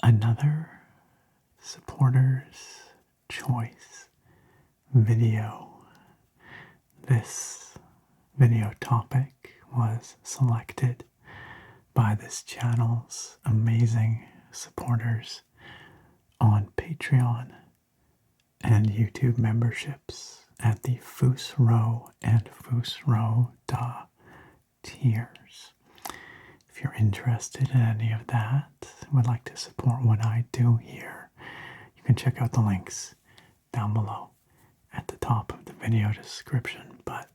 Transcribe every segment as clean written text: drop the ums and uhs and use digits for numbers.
another supporter's choice video. This video topic was selected by this channel's amazing supporters on Patreon and YouTube memberships at the Fusro and Fusro Da tiers. If you're interested in any of that, would like to support what I do here, you can check out the links down below at the top of the video description. But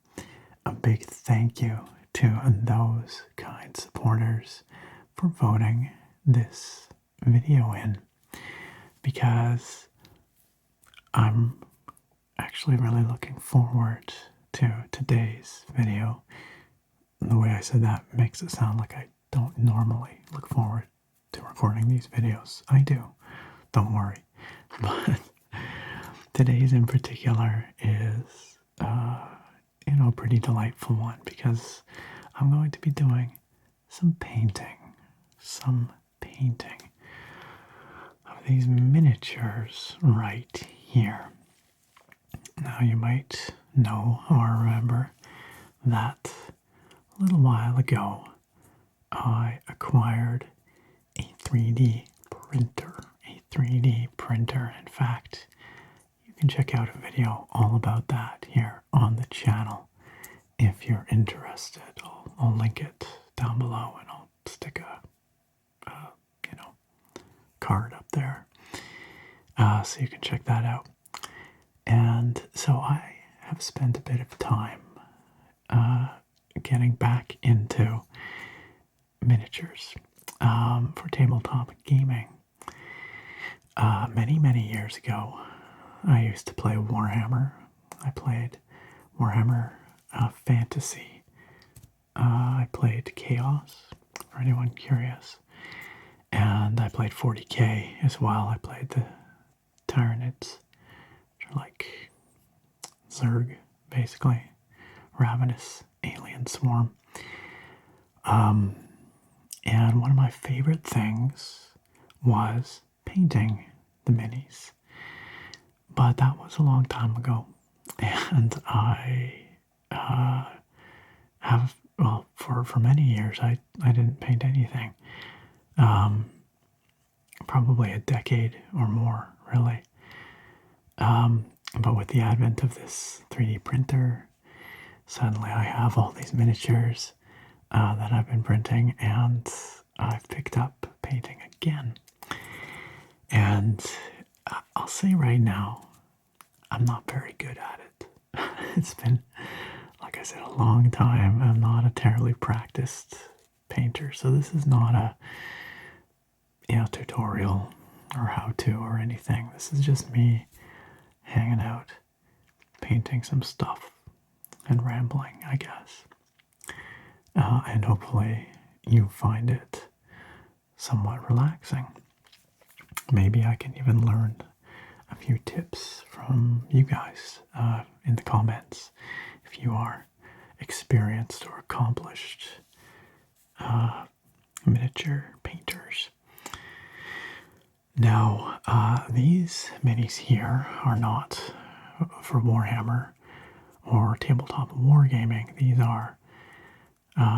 a big thank you to those kind supporters for voting this video in, because I'm actually really looking forward to today's video. The way I said that makes it sound like I don't normally look forward to recording these videos. I do, don't worry. But today's in particular is, a pretty delightful one, because I'm going to be doing some painting of these miniatures right here. Now you might know or remember that a little while ago I acquired a 3D printer. In fact, you can check out a video all about that here on the channel if you're interested. I'll link it down below, and I'll stick a card up there so you can check that out. And so I have spent a bit of time getting back into miniatures for tabletop gaming. Many years ago, I used to play Warhammer. I played Warhammer Fantasy. I played Chaos, for anyone curious. And I played 40k as well. I played the Tyranids, which are like Zerg, basically. Ravenous alien swarm. And one of my favorite things was painting the minis. But that was a long time ago. And I have, well, for many years, I didn't paint anything. Probably a decade or more, really. But with the advent of this 3D printer, suddenly I have all these miniatures that I've been printing, and I've picked up painting again. And I'll say right now, I'm not very good at it. It's been, like I said, a long time. I'm not a terribly practiced painter, so this is not a tutorial or how-to or anything. This is just me hanging out, painting some stuff, and rambling, I guess. And hopefully you find it somewhat relaxing. Maybe I can even learn a few tips from you guys in the comments if you are experienced or accomplished miniature painters. Now, these minis here are not for Warhammer or tabletop wargaming. These are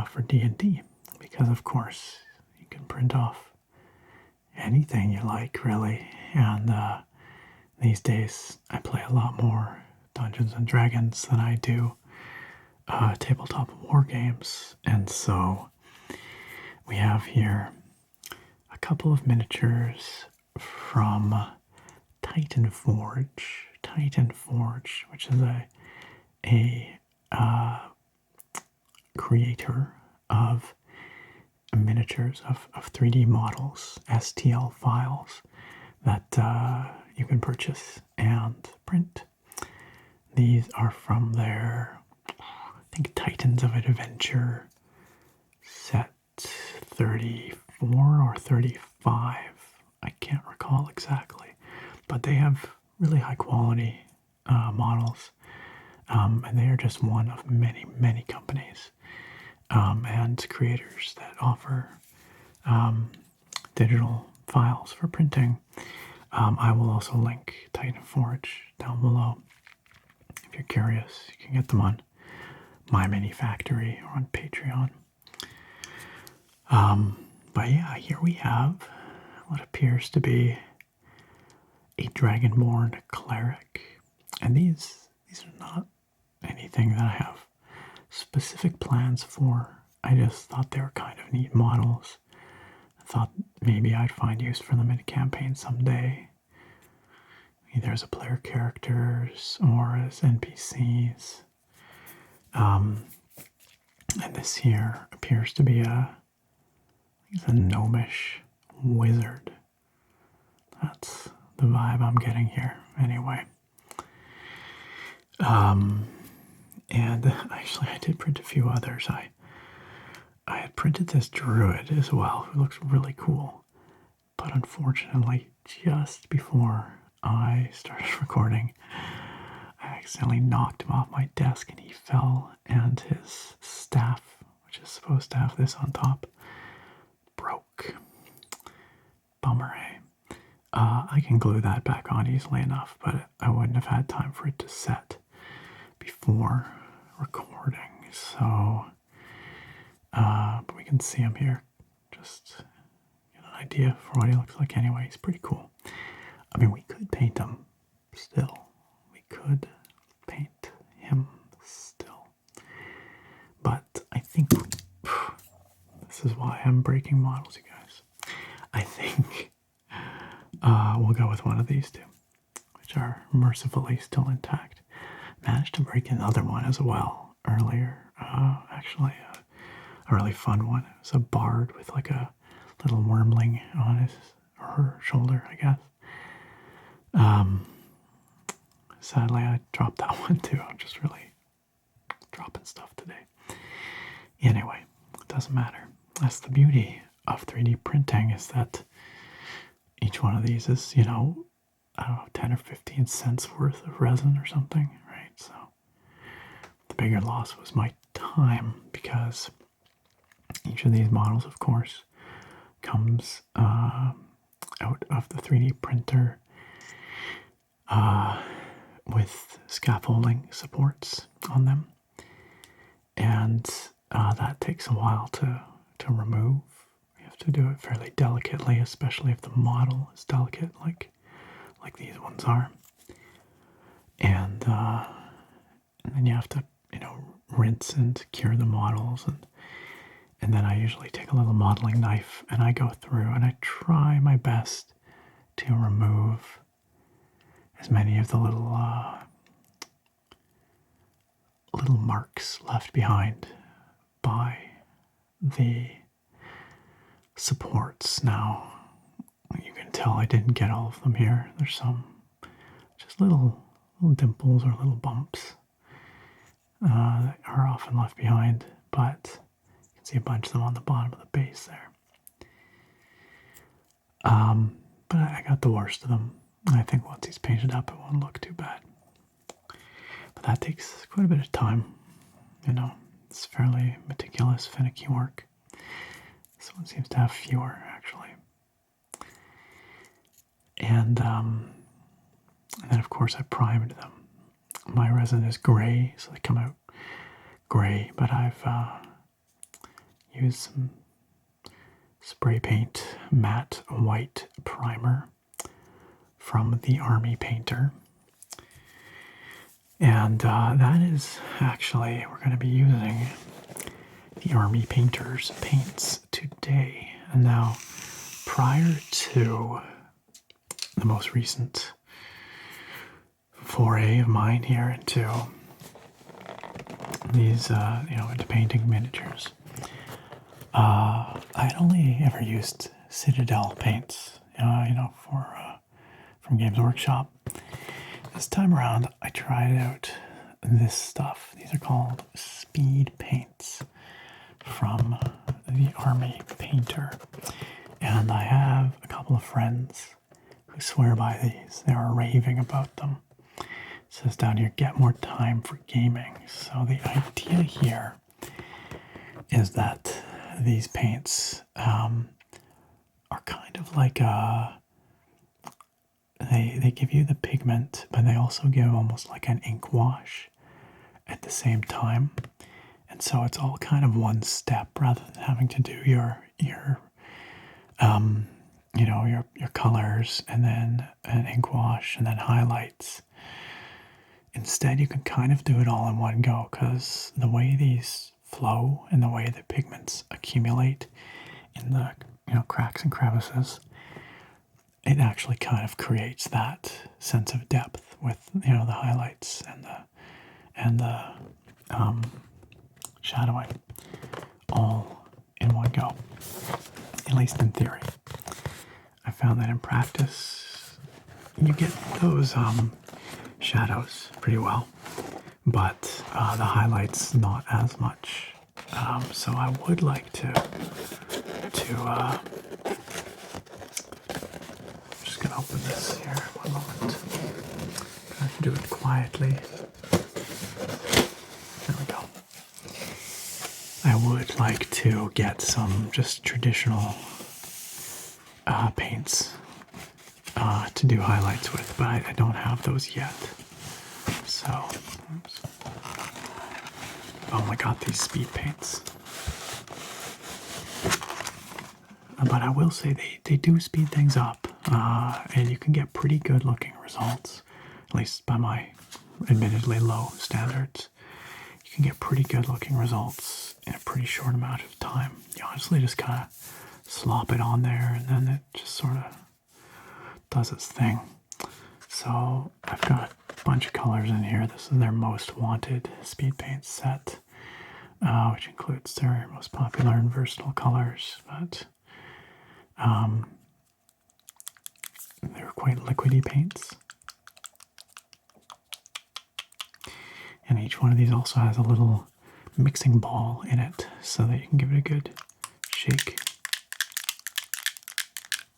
for D&D, because of course you can print off anything you like, really. And these days I play a lot more Dungeons and Dragons than I do tabletop war games. And so we have here a couple of miniatures from Titan Forge, which is a creator of miniatures of 3D models, STL files that you can purchase and print. These are from their, I think, Titans of Adventure set 34 or 35. I can't recall exactly, but they have really high quality models, and they are just one of many companies and creators that offer digital files for printing. I will also link Titan Forge down below. If you're curious, you can get them on My Mini Factory or on Patreon. But yeah, here we have what appears to be a Dragonborn cleric. And these are not anything that I have specific plans for. I just thought they were kind of neat models. I thought maybe I'd find use for them in a campaign someday. Either as a player characters or as NPCs. And this here appears to be he's a gnomish wizard. That's the vibe I'm getting here, anyway. And actually, I did print a few others. I had printed this druid as well, who looks really cool. But unfortunately, just before I started recording, I accidentally knocked him off my desk and he fell, and his staff, which is supposed to have this on top, broke. Bummer, eh? I can glue that back on easily enough, but I wouldn't have had time for it to set before recording. So, but we can see him here. Just get an idea for what he looks like anyway. He's pretty cool. I mean, we could paint him still. We could paint him still. But I think this is why I'm breaking models, you guys. I think we'll go with one of these two, which are mercifully still intact. Managed to break another one as well earlier. Actually, a really fun one. It was a bard with like a little wormling on his or her shoulder, I guess. Sadly, I dropped that one too. I'm just really dropping stuff today. Anyway, it doesn't matter. That's the beauty of 3D printing, is that each one of these is, I don't know, 10 or 15 cents worth of resin or something, right? So the bigger loss was my time, because each of these models, of course, comes out of the 3D printer with scaffolding supports on them, and that takes a while to remove. You have to do it fairly delicately, especially if the model is delicate, like these ones are. And then you have to, rinse and cure the models, and then I usually take a little modeling knife and I go through and I try my best to remove as many of the little marks left behind by the supports. Now, you can tell I didn't get all of them here. There's some just little dimples or little bumps that are often left behind, but you can see a bunch of them on the bottom of the base there. But I got the worst of them. I think once he's painted up, it won't look too bad. But that takes quite a bit of time. It's fairly meticulous, finicky work. This one seems to have fewer, actually. And then, of course, I primed them. My resin is gray, so they come out gray, but I've used some spray paint matte white primer from the Army Painter. And that is actually, we're going to be using the Army Painter's paints today. And now, prior to the most recent foray of mine here into these, into painting miniatures, I had only ever used Citadel paints, from Games Workshop. This time around, I tried out this stuff. These are called speed paints from the Army Painter. And I have a couple of friends who swear by these. They are raving about them. It says down here, get more time for gaming. So the idea here is that these paints are are kind of like they give you the pigment, but they also give almost like an ink wash at the same time. And so it's all kind of one step rather than having to do your your colors and then an ink wash and then highlights. Instead, you can kind of do it all in one go, because the way these flow and the way the pigments accumulate in the cracks and crevices, it actually kind of creates that sense of depth with the highlights and the shadowing all in one go, at least in theory. I found that in practice you get those shadows pretty well, but the highlights not as much. So I would like to just gonna open this here one moment. I can do it quietly. There we go. I would like to get some just traditional paints to do highlights with, but I don't have those yet. So, oops. Oh, I got these speed paints. But I will say they do speed things up, and you can get pretty good looking results, at least by my admittedly low standards. You can get pretty good looking results in a pretty short amount of time. You honestly just kind of slop it on there and then it just sort of does its thing. So I've got a bunch of colors in here. This is their most wanted speed paint set, which includes their most popular and versatile colors, but they're quite liquidy paints. And each one of these also has a little mixing ball in it so that you can give it a good shake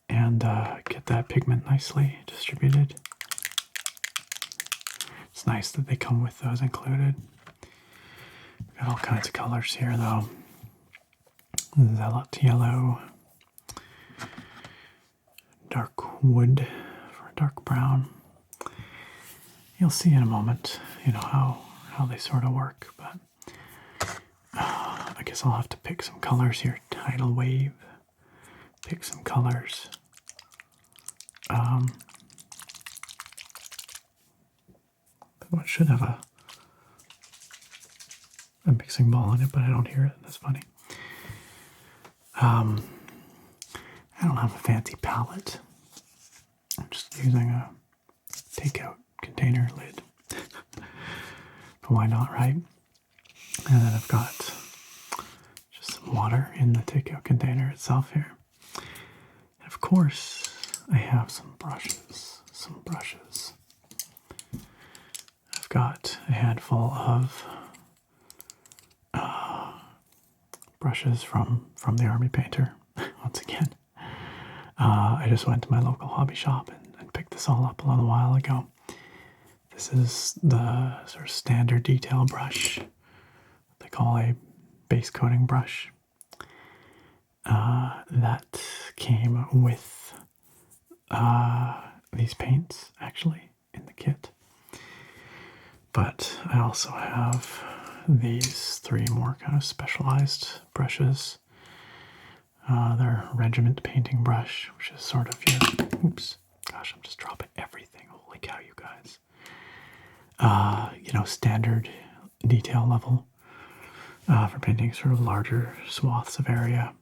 and get that pigment nicely distributed. It's nice that they come with those included. Got all kinds of colors here though. Zealot yellow, dark wood for dark brown. You'll see in a moment, how they sort of work, but I guess I'll have to pick some colors here. Tidal wave, pick some colors. What should have a mixing ball in it, but I don't hear it. That's funny. I don't have a fancy palette. I'm just using a takeout container lid. But why not, right? And then I've got just some water in the takeout container itself here. And of course, I have some brushes. I've got a handful of brushes from the Army Painter. Once again, I just went to my local hobby shop and picked this all up a little while ago. This is the sort of standard detail brush, what they call a base coating brush. That came with these paints, actually, in the kit. But I also have these three more kind of specialized brushes. They're regiment painting brush, which is sort of your... Oops. Gosh, I'm just dropping everything. Holy cow, you guys. Standard detail level for painting sort of larger swaths of area.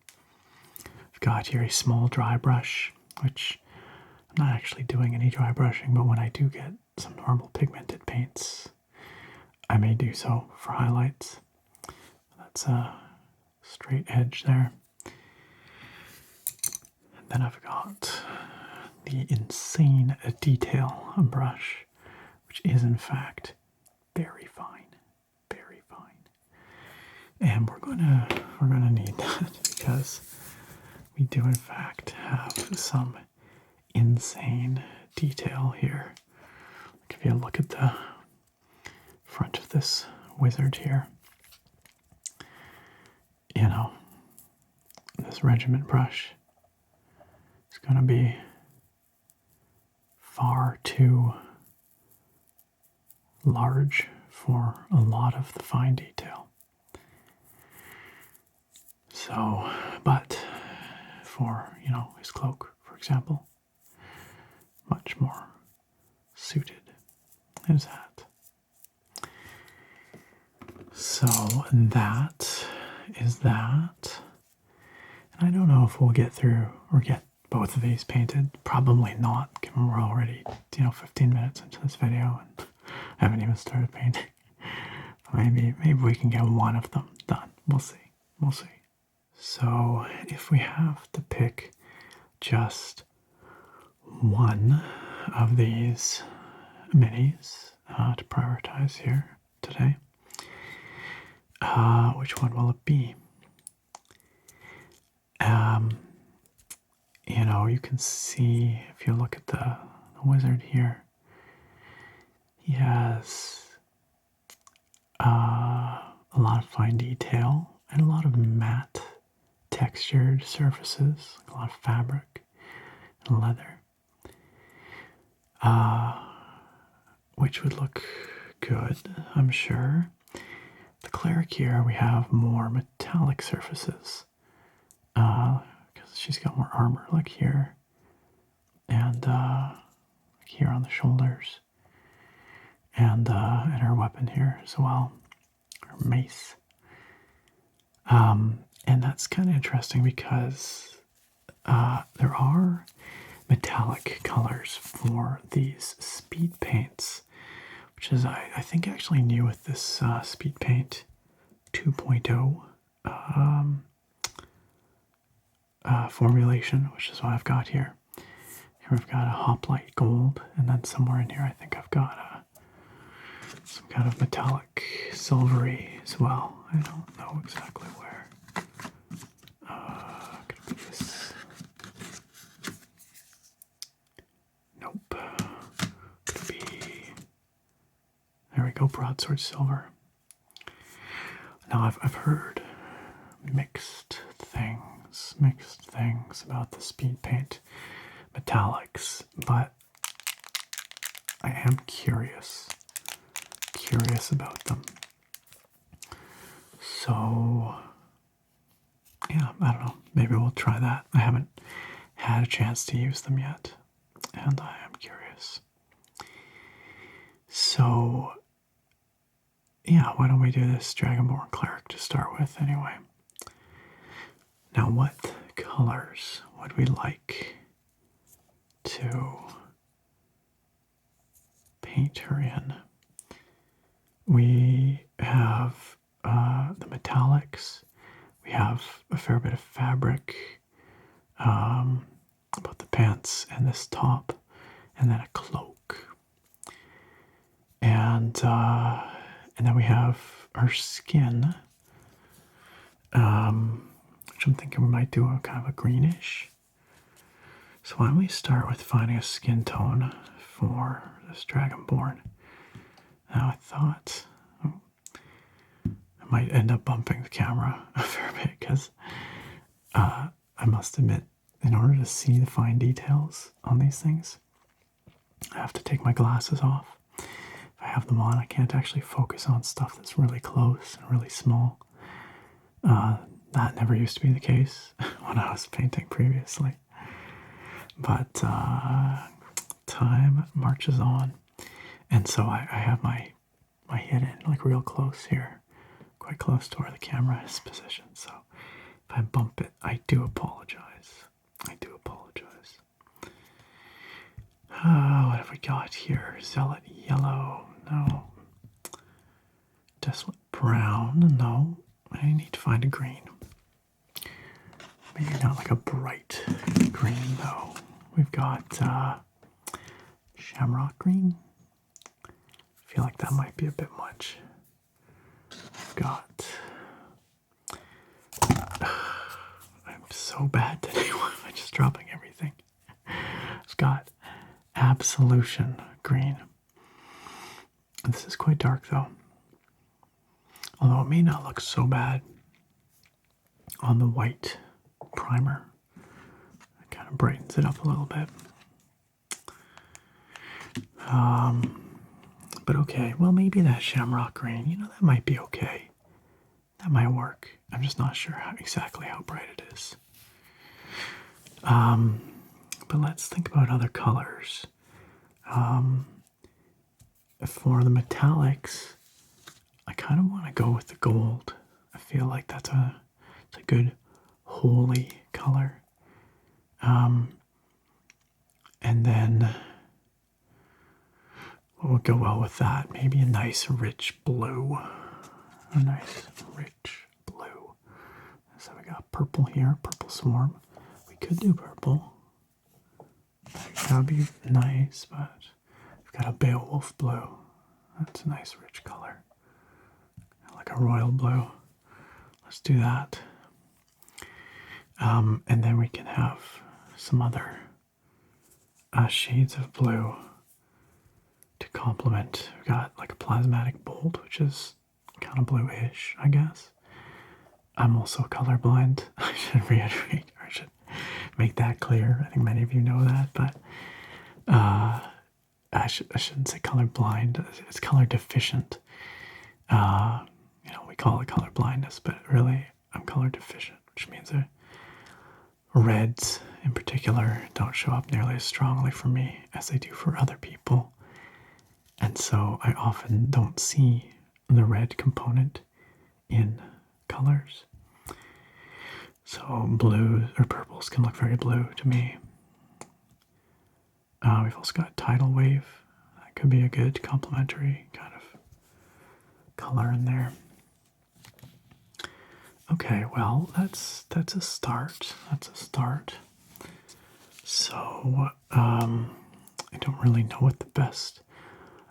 I've got here a small dry brush, which I'm not actually doing any dry brushing, but when I do get some normal pigmented paints, I may do so for highlights. That's a straight edge there. And then I've got the insane detail brush, which is in fact very fine. And we're gonna need that because we do in fact have some insane detail here. Like if you look at the front of this wizard here, this regiment brush is going to be far too large for a lot of the fine detail. So, but for, his cloak, for example, much more suited. His hat. So that is that. And I don't know if we'll get through or get both of these painted. Probably not, given we're already, 15 minutes into this video and I haven't even started painting. Maybe we can get one of them done. We'll see. We'll see. So if we have to pick just one of these minis to prioritize here today, which one will it be? You can see if you look at the wizard here, he has a lot of fine detail and a lot of matte textured surfaces, a lot of fabric and leather, which would look good, I'm sure. The cleric here, we have more metallic surfaces, because she's got more armor, like here, and like here on the shoulders, and her weapon here as well, her mace. And that's kind of interesting because there are metallic colors for these speed paints, which is, I think, actually new with this Speed Paint 2.0 formulation, which is what I've got here. Here we've got a hoplite gold, and then somewhere in here I think I've got some kind of metallic silvery as well. I don't know exactly where. Could be this. Nope. Could be. There we go, broadsword silver. Now I've heard mixed things about the speed paint metallics, but I am curious about them. So yeah, I don't know, maybe we'll try that. I haven't had a chance to use them yet, and I am curious. So yeah, why don't we do this Dragonborn Cleric to start with anyway. Now, what colors would we like to paint her in? We have the metallics. We have a fair bit of fabric, about the pants and this top, and then a cloak. And then we have our skin, which I'm thinking we might do a kind of a greenish. So why don't we start with finding a skin tone for this Dragonborn. Now I thought I might end up bumping the camera a fair bit because I must admit, in order to see the fine details on these things, I have to take my glasses off. If I have them on, I can't actually focus on stuff that's really close and really small. That never used to be the case when I was painting previously. But time marches on. And so I have my head in, like, real close here, quite close to where the camera is positioned. So if I bump it, I do apologize. What have we got here? Zealot yellow, no. Desolate brown, no. I need to find a green. Maybe not like a bright green, though. We've got shamrock green. I feel like that might be a bit much. We've got... I'm so bad today. Why am I just dropping everything? I've got absolution green. This is quite dark, though. Although it may not look so bad on the white primer. I kind of brightens it up a little bit. But okay, well, maybe that shamrock green, that might be okay. That might work. I'm just not sure exactly how bright it is. But let's think about other colors. For the metallics, I kind of want to go with the gold. I feel like it's a good holy color. And then what would go well with that? Maybe a nice rich blue. A nice rich blue. So we got purple here, purple swarm. We could do purple. That would be nice, but we've got a Beowulf blue. That's a nice rich color. Like a royal blue. Let's do that. And then we can have some other shades of blue to complement. We've got like a plasmatic bolt, which is kind of bluish, I guess. I'm also colorblind. I should reiterate, or I should make that clear. I think many of you know that, but I shouldn't say colorblind. It's color deficient. We call it color blindness, but really I'm color deficient, which means that reds in particular don't show up nearly as strongly for me as they do for other people. And so I often don't see the red component in colors. So blues or purples can look very blue to me. We've also got tidal wave. That could be a good complementary kind of color in there. Okay, well, that's a start. That's a start. So I don't really know what the best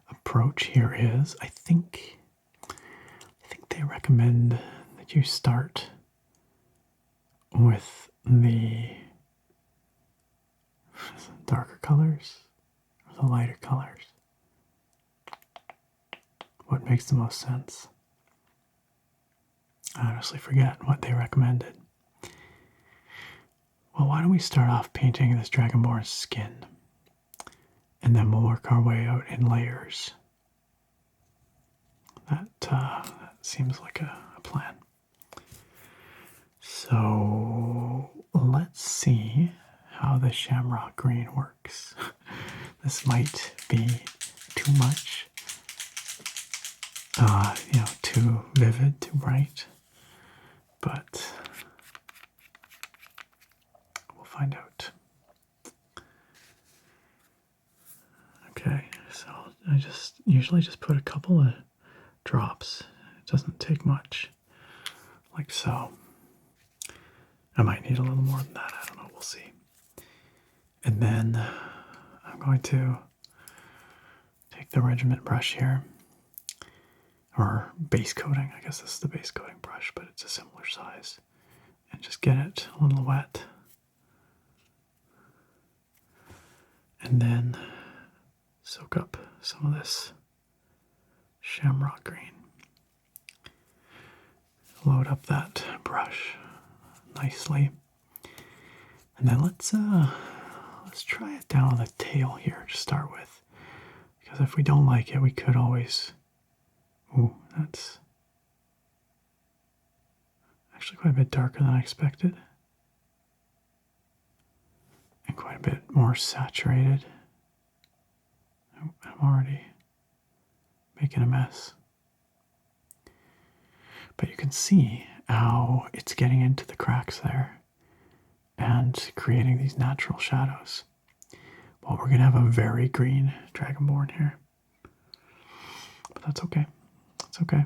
approach here is. I think they recommend that you start with the darker colors or the lighter colors. What makes the most sense? I honestly forget what they recommended. Well, why don't we start off painting this Dragonborn's skin, and then we'll work our way out in layers. That seems like a plan. So let's see how the shamrock green works. This might be too much, too vivid, too bright, but we'll find out. Okay, so I usually just put a couple of drops. It doesn't take much, like so. I might need a little more than that, I don't know, we'll see. And then I'm going to take the regiment brush here, or base coating, I guess this is the base coating brush, but it's a similar size, and just get it a little wet. And then soak up some of this shamrock green. Load up that brush nicely. And then let's try it down on the tail here to start with. Because if we don't like it, we could always... Ooh, that's actually quite a bit darker than I expected. And quite a bit more saturated. I'm already making a mess. But you can see how it's getting into the cracks there and creating these natural shadows. Well, we're going to have a very green Dragonborn here. But that's okay. It's okay.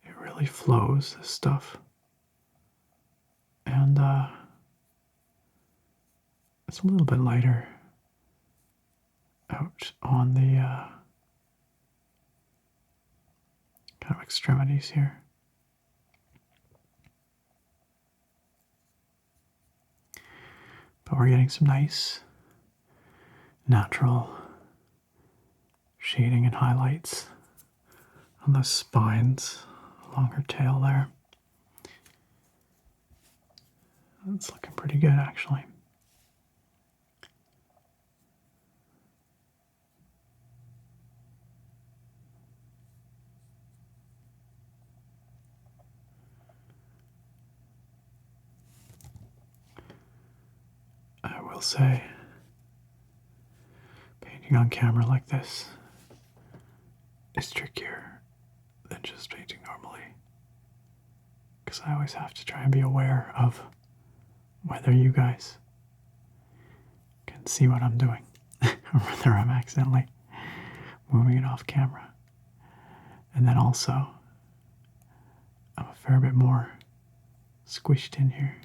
It really flows, this stuff. And it's a little bit lighter out on the kind of extremities here. But we're getting some nice natural shading and highlights on the spines along her tail there. It's looking pretty good, actually. I will say, painting on camera like this is trickier than just painting normally, because I always have to try and be aware of whether you guys can see what I'm doing or whether I'm accidentally moving it off camera. And then also, I'm a fair bit more squished in here,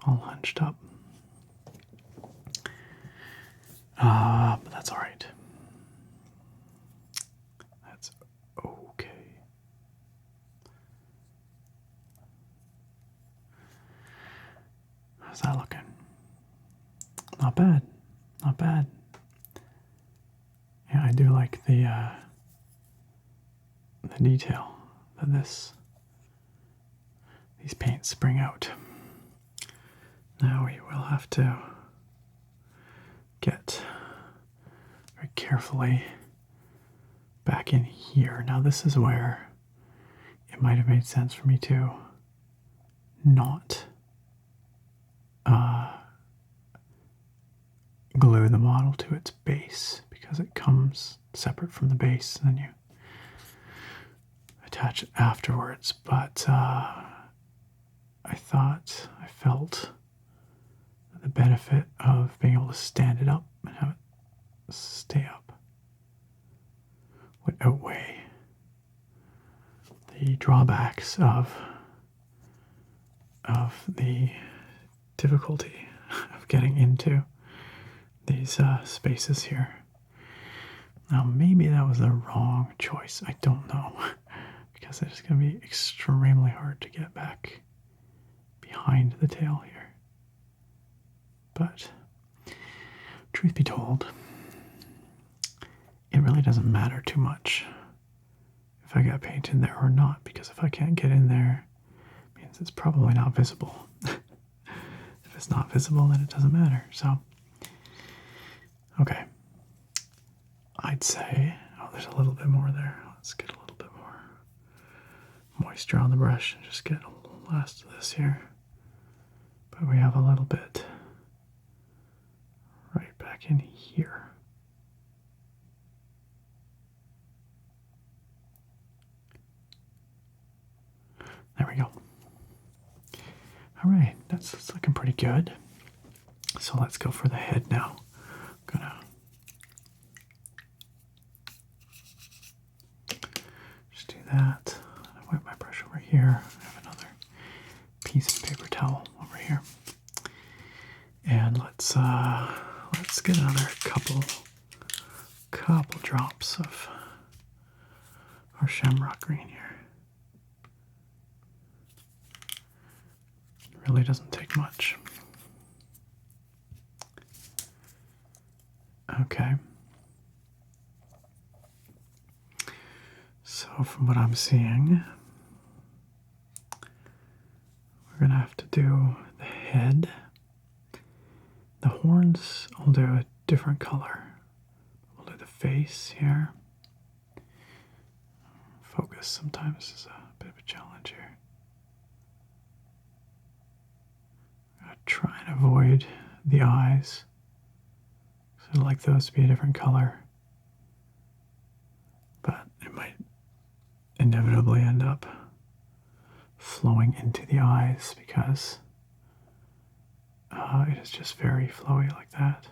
all hunched up. But that's all right. That's okay. How's that looking? Not bad. Not bad. Yeah, I do like the detail that these paints bring out. Now we will have to get very carefully back in here. Now this is where it might have made sense for me to not glue the model to its base, because it comes separate from the base and then you attach it afterwards. But I felt the benefit of being able to stand it up and have it stay up would outweigh the drawbacks of the difficulty of getting into these spaces here. Now maybe that was the wrong choice, I don't know, because it's going to be extremely hard to get back behind the tail here. But truth be told, it really doesn't matter too much if I got paint in there or not, because if I can't get in there, it means it's probably not visible. If it's not visible, then it doesn't matter. So, okay. I'd say, oh, there's a little bit more there. Let's get a little bit more moisture on the brush and just get a little last of this here. But we have a little bit right back in here. There we go. All right, that's looking pretty good. So let's go for the head now. I'm gonna just do that. I wipe my brush over here. I have another piece of paper towel over here. And let's get another couple drops of our shamrock green here. It really doesn't take much. Okay. So from what I'm seeing, we're gonna have to do the head. The horns, I'll do a different color. We'll do the face here. Focus sometimes is a bit of a challenge here. I'm gonna try and avoid the eyes. So I'd like those to be a different color. But it might inevitably end up flowing into the eyes because it is just very flowy like that.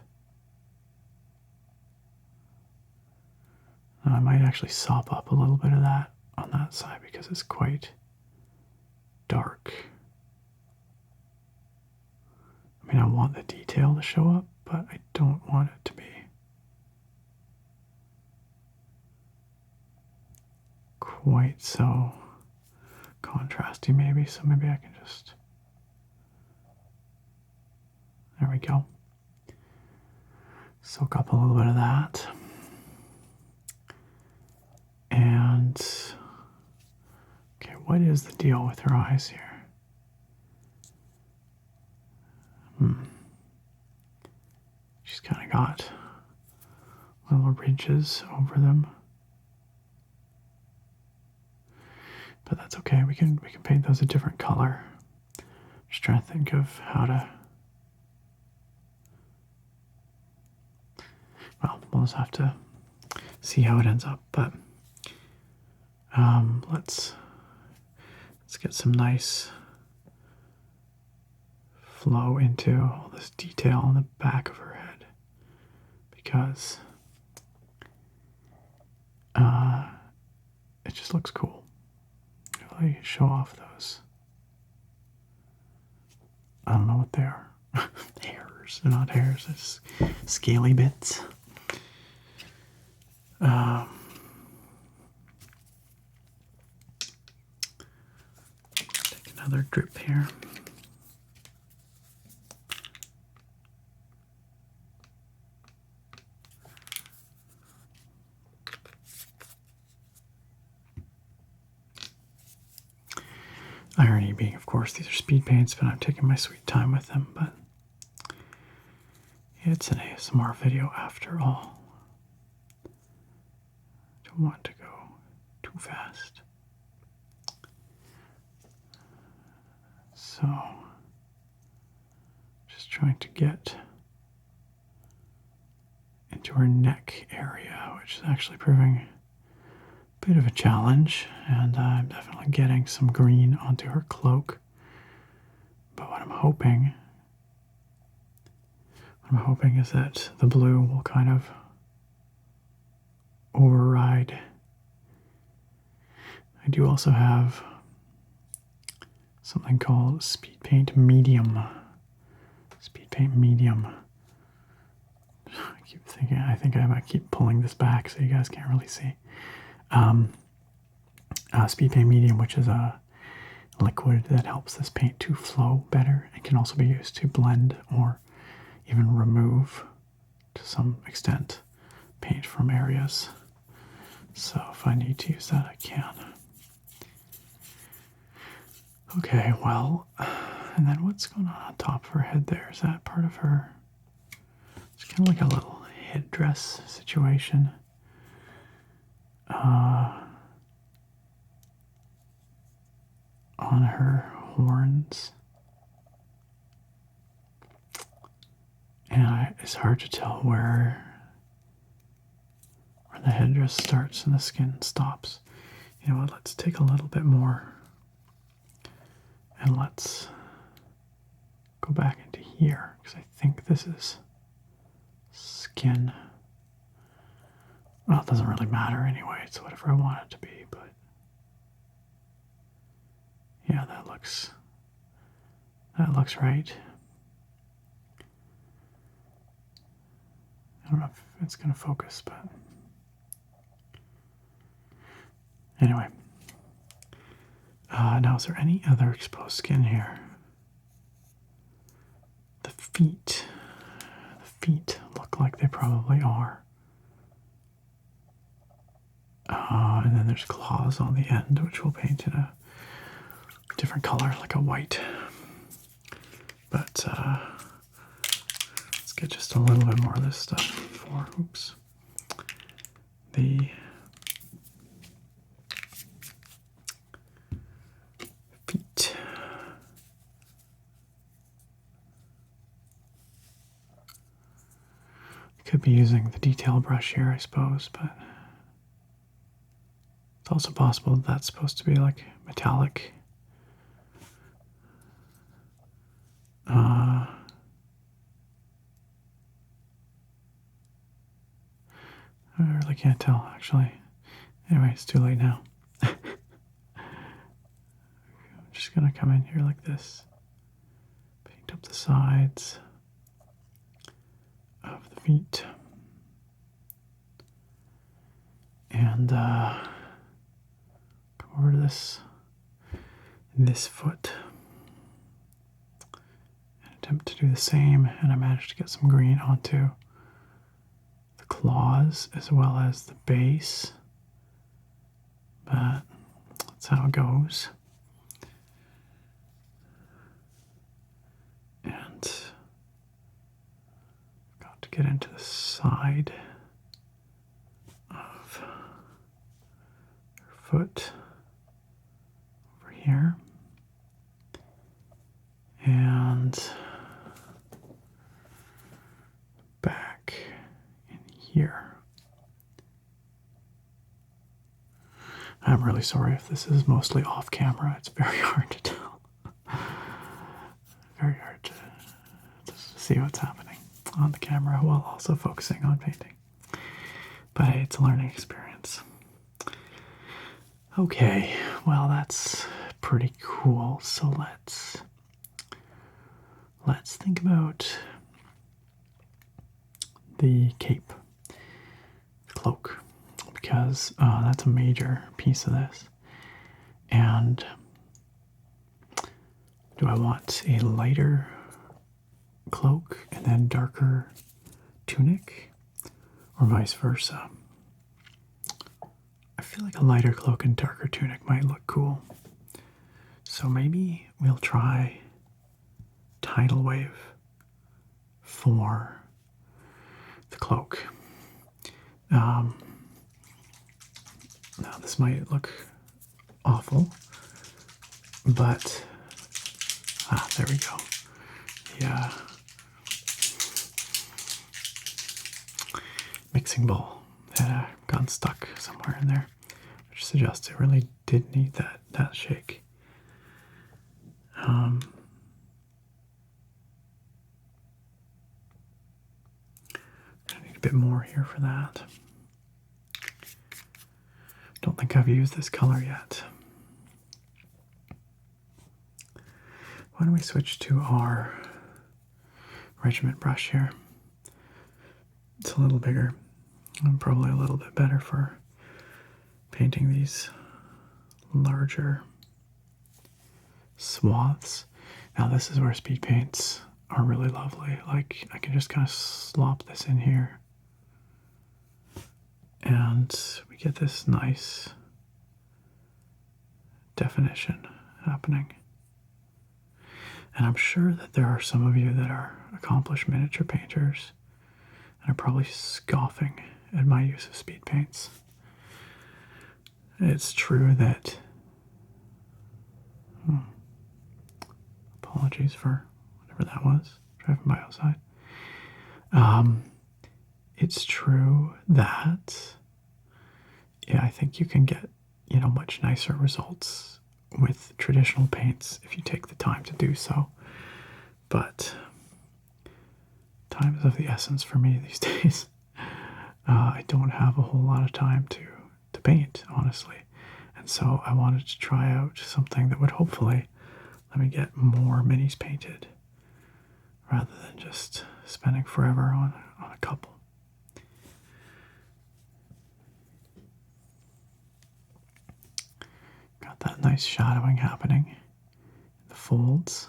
Now I might actually sop up a little bit of that on that side because it's quite dark. I mean, I want the detail to show up, but I don't want it to be quite so contrasty maybe, so maybe I can just, there we go. Soak up a little bit of that. And, okay, what is the deal with her eyes here? She's kind of got little ridges over them. But that's okay. We can paint those a different color. Just trying to think of how to. Well, we'll just have to see how it ends up. But let's get some nice flow into all this detail on the back of her head, because it just looks cool. Really show off those. I don't know what they are. Hairs. They're not hairs. They're just scaly bits. Take another drip here. Irony being, of course, these are speed paints, but I'm taking my sweet time with them. But it's an ASMR video after all. Don't want to go too fast. So, just trying to get into her neck area, which is actually proving a bit of a challenge, and I'm definitely getting some green onto her cloak. But what I'm hoping is that the blue will kind of override. I do also have something called Speed Paint Medium. Speed Paint Medium. I keep thinking, I think I might keep pulling this back so you guys can't really see. Speed Paint Medium, which is a liquid that helps this paint to flow better and can also be used to blend or even remove, to some extent, paint from areas. So if I need to use that, I can. Okay, well, and then what's going on top of her head there? Is that part of her? It's kind of like a little headdress situation. On her horns. And it's hard to tell where the headdress starts and the skin stops. You know what, let's take a little bit more and let's go back into here, because I think this is skin. Well, it doesn't really matter anyway, it's whatever I want it to be, but yeah, that looks right. I don't know if it's going to focus, but anyway. Now, is there any other exposed skin here? The feet. The feet look like they probably are. And then there's claws on the end, which we'll paint in a different color, like a white. But let's get just a little bit more of this stuff for, the feet. Could be using the detail brush here, I suppose, but it's also possible that that's supposed to be like metallic. I really can't tell, actually. Anyway, it's too late now. I'm just going to come in here like this. Paint up the sides of the feet. And come over to this foot. And attempt to do the same. And I managed to get some green onto the claws as well as the base. But that's how it goes. And get into the side of her foot over here. And back in here. I'm really sorry if this is mostly off camera. It's very hard to tell. Very hard to see what's happening on the camera while also focusing on painting. But hey, it's a learning experience. Okay, well that's pretty cool. So let's think about the cape, the cloak, because that's a major piece of this. And do I want a lighter cloak and then darker tunic, or vice versa? I feel like a lighter cloak and darker tunic might look cool. So maybe we'll try tidal wave for the cloak. Now this might look awful, but there we go. Yeah, mixing bowl had gotten stuck somewhere in there, which suggests it really did need that shake. I need a bit more here for that. Don't think I've used this color yet. Why don't we switch to our regiment brush here? It's a little bigger and probably a little bit better for painting these larger swaths. Now this is where speed paints are really lovely. Like I can just kind of slop this in here and we get this nice definition happening. And I'm sure that there are some of you that are accomplished miniature painters and are probably scoffing at my use of speed paints. It's true that apologies for whatever that was, driving by outside. It's true that, yeah, I think you can get, much nicer results with traditional paints if you take the time to do so. But time is of the essence for me these days. I don't have a whole lot of time to paint, honestly. And so I wanted to try out something that would hopefully let me get more minis painted rather than just spending forever on a couple. Got that nice shadowing happening in the folds.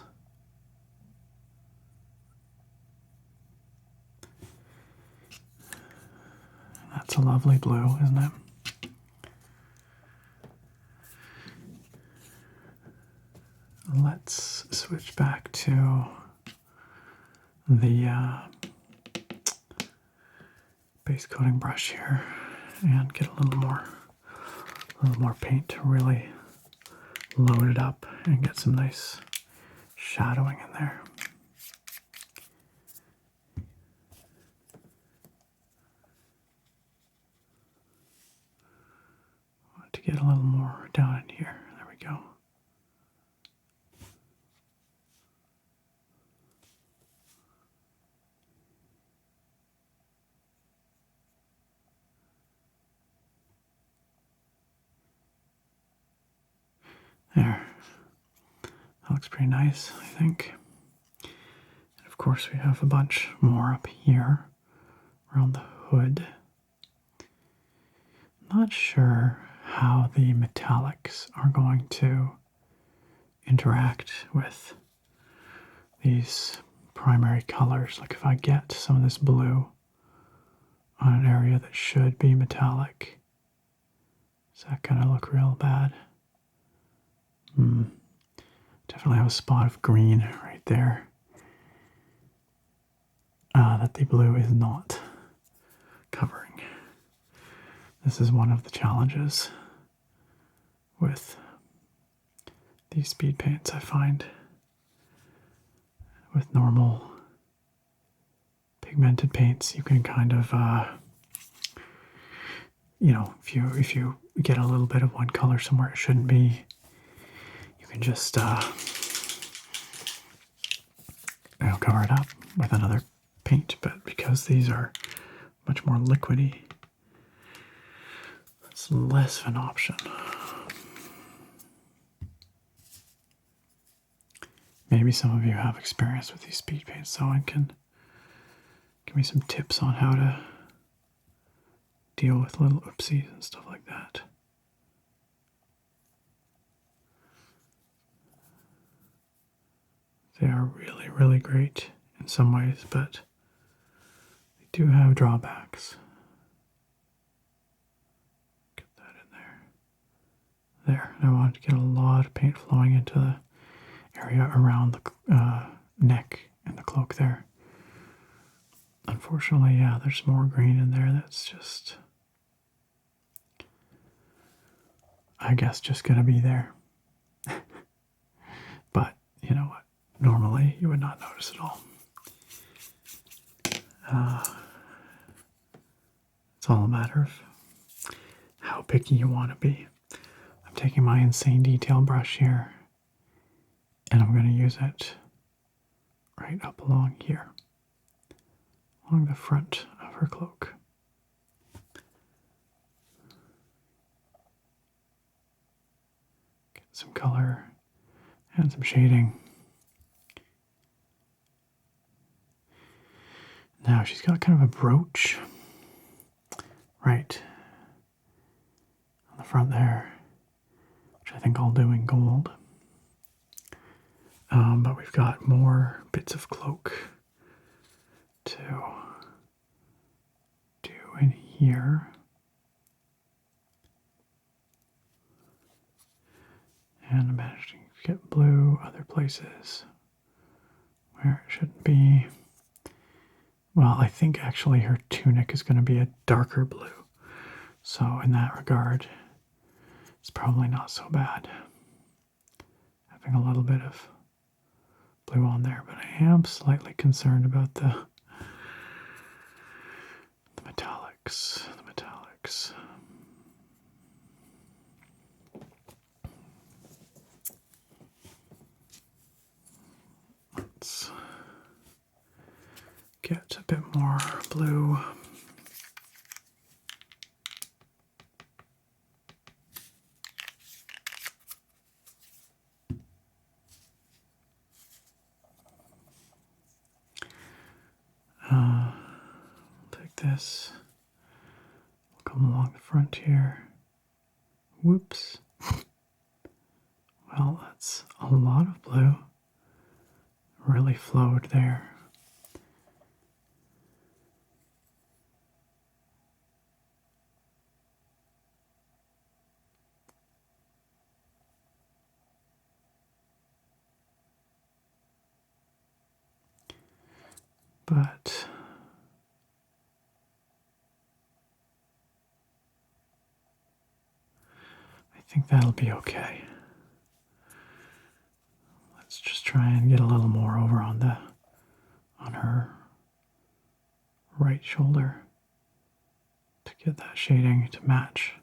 That's a lovely blue, isn't it? Let's switch back to the base coating brush here and get a little more paint to really load it up and get some nice shadowing in there. To get a little more down in here. There we go. There. That looks pretty nice, I think. And of course, we have a bunch more up here around the hood. Not sure how the metallics are going to interact with these primary colors. Like if I get some of this blue on an area that should be metallic, is that going to look real bad? Definitely have a spot of green right there. that the blue is not covering. This is one of the challenges with these speed paints, I find. With normal pigmented paints, you can kind of, if you get a little bit of one color somewhere it shouldn't be, you can just cover it up with another paint. But because these are much more liquidy, it's less of an option. Maybe some of you have experience with these speed paints, so I can give me some tips on how to deal with little oopsies and stuff like that. They are really, really great in some ways, but they do have drawbacks. Get that in there. There. And I wanted to get a lot of paint flowing into the area around the neck and the cloak there. Unfortunately, yeah, there's more green in there that's just, I guess, just going to be there. But, you know what? Normally, you would not notice at all. It's all a matter of how picky you want to be. I'm taking my insane detail brush here, and I'm going to use it right up along here, along the front of her cloak. Get some color and some shading. Now she's got kind of a brooch right on the front there, which I think I'll do in gold. But we've got more bits of cloak to do in here. And I'm managing to get blue other places where it shouldn't be. Well, I think actually her tunic is going to be a darker blue. So in that regard, it's probably not so bad having a little bit of blue on there. But I am slightly concerned about the metallics. Let's get a bit more blue. Take this. We'll come along the front here. Whoops. Well, that's a lot of blue. Really flowed there. But I think that'll be okay. Let's just try and get a little more over on her right shoulder to get that shading to match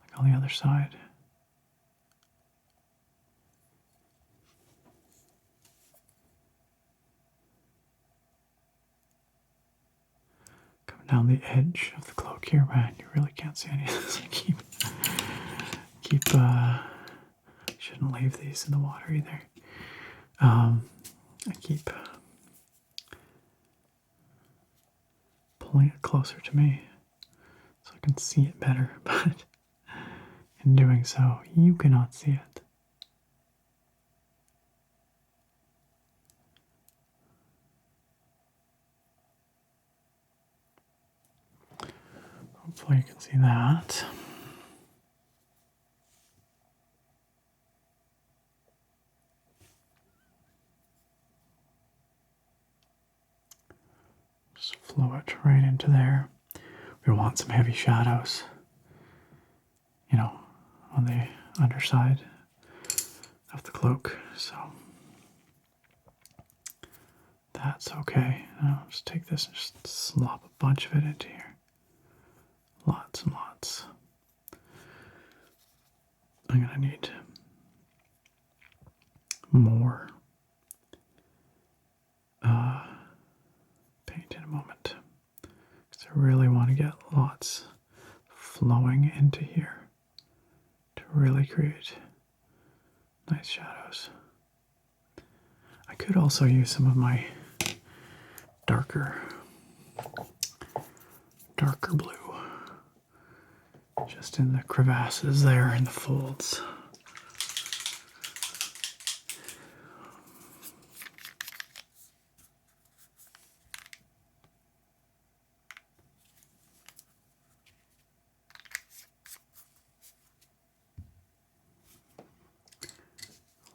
like on the other side. Coming down the edge of the cloak here, man, you really can't see any of this. I shouldn't leave these in the water either. I keep pulling it closer to me so I can see it better, but in doing so, you cannot see it. Hopefully you can see that. flow it right into there. We want some heavy shadows, you know, on the underside of the cloak, so that's okay. Now I'll just take this and just slop a bunch of it into here. Lots and lots. I'm gonna need more paint in a moment, because I really want to get lots flowing into here to really create nice shadows. I could also use some of my darker blue just in the crevasses there in the folds.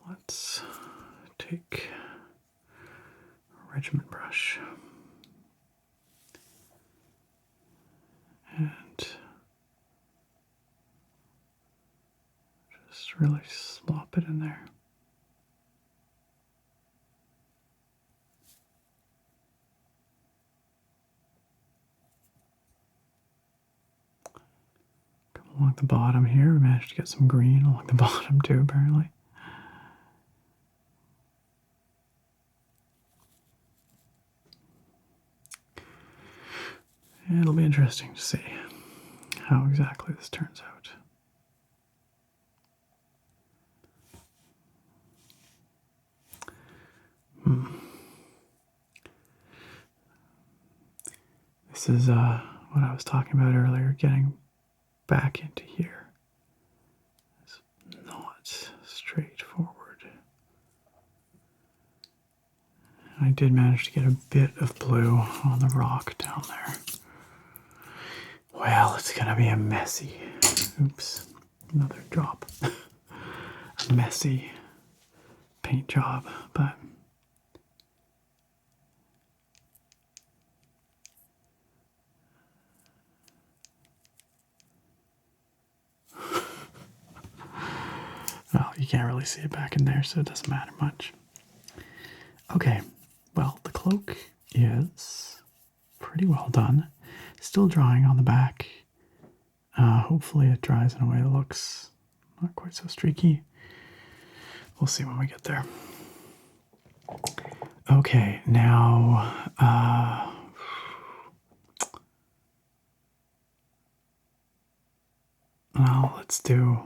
Let's take a regiment brush and just really slop it in there. Come along the bottom here. We managed to get some green along the bottom too, apparently. It'll be interesting to see how exactly this turns out. This is what I was talking about earlier, getting back into here. It's not straightforward. I did manage to get a bit of blue on the rock down there. Well, it's gonna be a messy, oops, another job. A messy paint job, but well, you can't really see it back in there, so it doesn't matter much. Okay, well, the cloak is pretty well done. Still drying on the back. Hopefully it dries in a way that looks not quite so streaky. We'll see when we get there. Okay, now well, let's do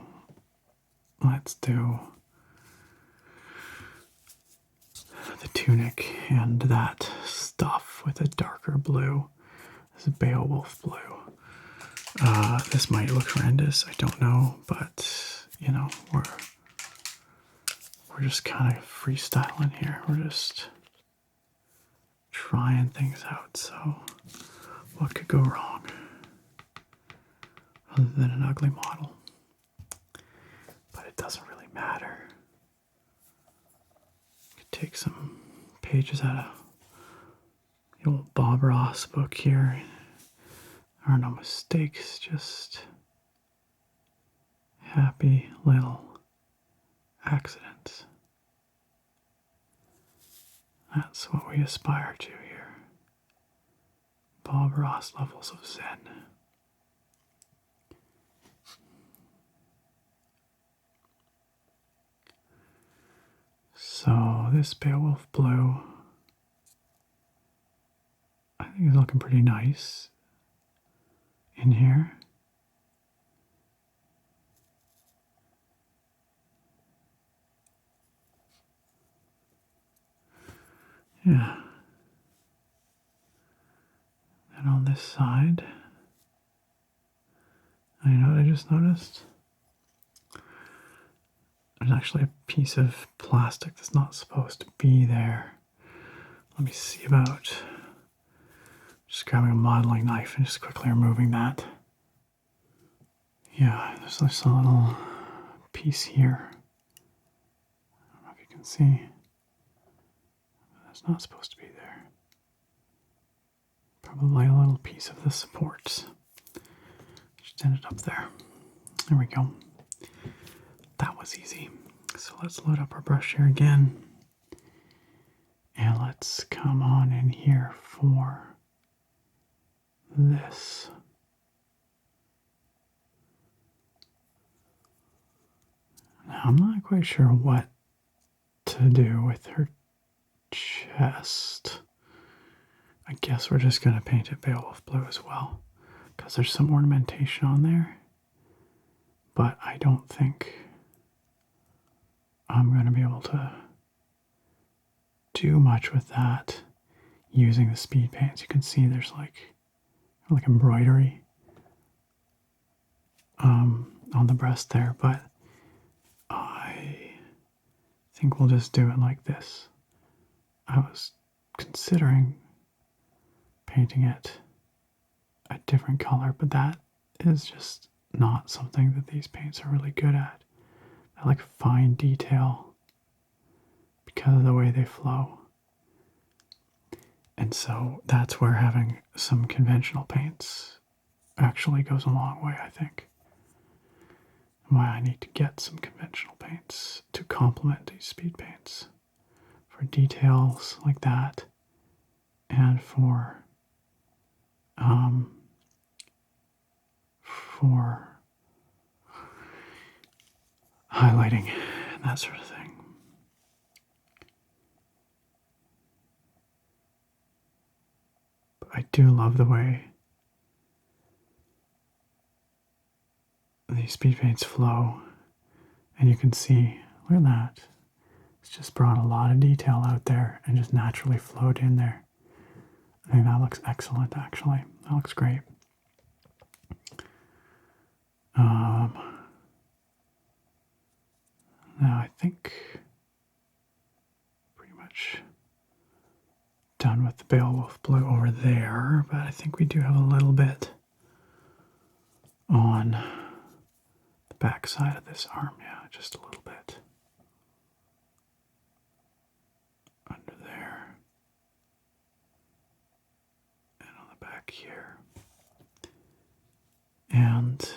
the tunic and that stuff with a darker blue. This is Beowulf blue. This might look horrendous, I don't know, but you know, we're just kind of freestyling here. We're just trying things out, so what could go wrong other than an ugly model? But it doesn't really matter. I could take some pages out of the old Bob Ross book here. There are no mistakes, just happy little accidents. That's what we aspire to here. Bob Ross levels of Zen. So this Beowulf blue, I think is looking pretty nice in here. Yeah. And on this side, you know what I just noticed? There's actually a piece of plastic that's not supposed to be there. Let me see about just grabbing a modeling knife and just quickly removing that. Yeah, there's just a little piece here. I don't know if you can see. That's not supposed to be there. Probably a little piece of the supports. Just ended up there. There we go. That was easy. So let's load up our brush here again. And let's come on in here for this. Now, I'm not quite sure what to do with her chest. I guess we're just going to paint it Beowulf blue as well, because there's some ornamentation on there, but I don't think I'm going to be able to do much with that using the speed paints. You can see there's like embroidery on the breast there, but I think we'll just do it like this. I was considering painting it a different color, but that is just not something that these paints are really good at. I like fine detail because of the way they flow. And so that's where having some conventional paints actually goes a long way, I think. Why I need to get some conventional paints to complement these speed paints for details like that, and for highlighting and that sort of thing. But I do love the way these speed paints flow, and you can see, look at that. It's just brought a lot of detail out there and just naturally flowed in there. I think that looks excellent, actually. That looks great. Now I think pretty much done with the Beowulf blue over there, but I think we do have a little bit on the back side of this arm. Yeah, just a little bit. Under there. And on the back here. And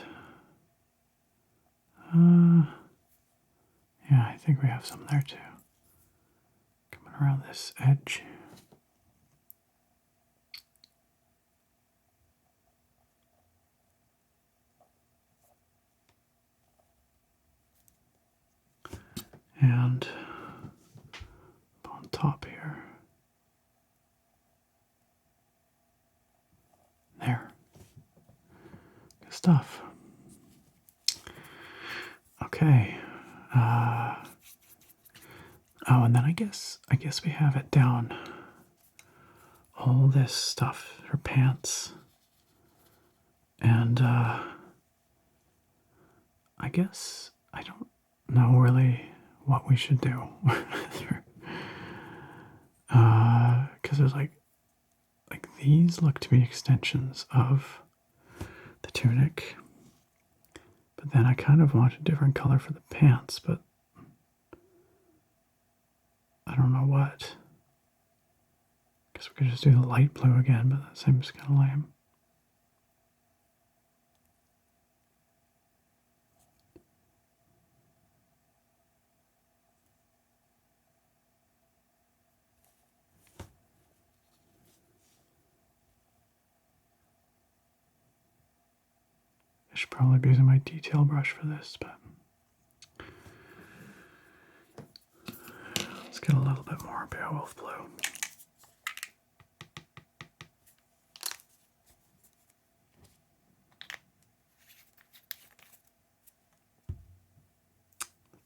yeah, I think we have some there too. Coming around this edge. And on top here. There. Good stuff. Okay. Oh, and then I guess we have it down. All this stuff, her pants. And I guess I don't know really what we should do. Because there's like these look to be extensions of the tunic. But then I kind of want a different color for the pants, but I don't know what. Guess we could just do the light blue again, but that seems kind of lame. I should probably be using my detail brush for this, but let's get a little bit more Beowulf blue.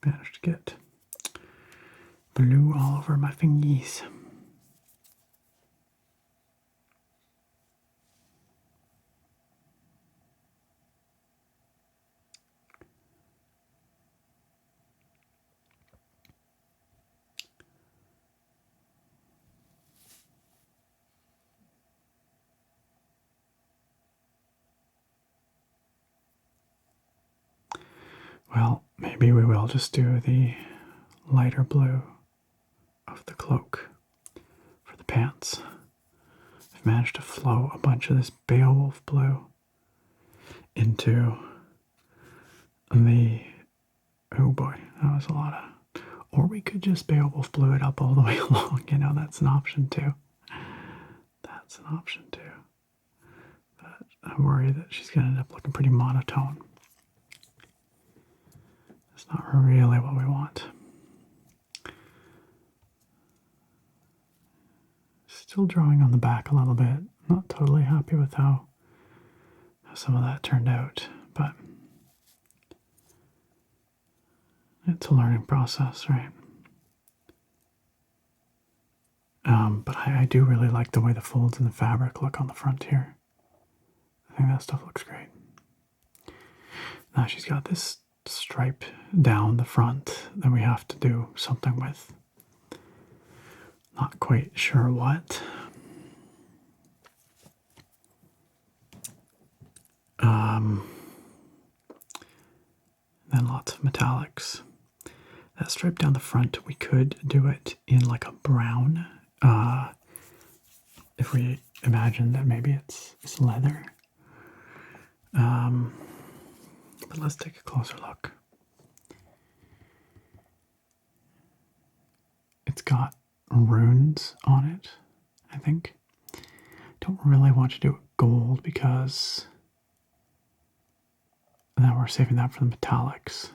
Managed to get blue all over my fingies. Well, maybe we will just do the lighter blue of the cloak for the pants. I've managed to flow a bunch of this Beowulf blue into the, oh boy, that was a lot of, or we could just Beowulf blue it up all the way along, you know, that's an option too. That's an option too. But I worry that she's going to end up looking pretty monotone. It's not really what we want. Still drawing on the back a little bit. Not totally happy with how some of that turned out, but it's a learning process, right? But I do really like the way the folds in the fabric look on the front here. I think that stuff looks great. Now she's got this stripe down the front that we have to do something with. Not quite sure what. Then lots of metallics. That stripe down the front, we could do it in like a brown. If we imagine that maybe it's leather. But let's take a closer look. It's got runes on it, I think. Don't really want to do it gold because then we're saving that for the metallics.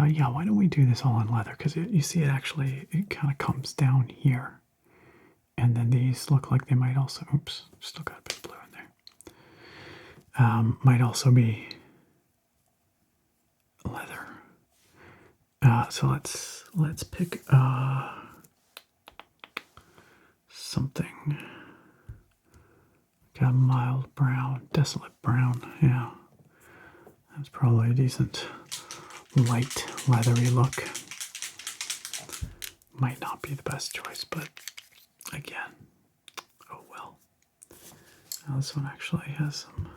Yeah, why don't we do this all in leather? Because you see it kind of comes down here. And then these look like they might also, oops, still got a bit of blue in there. Might also be leather. So let's pick something. Got a mild brown, desolate brown, yeah. That's probably a decent light leathery look. Might not be the best choice, but again, oh well. Now this one actually has some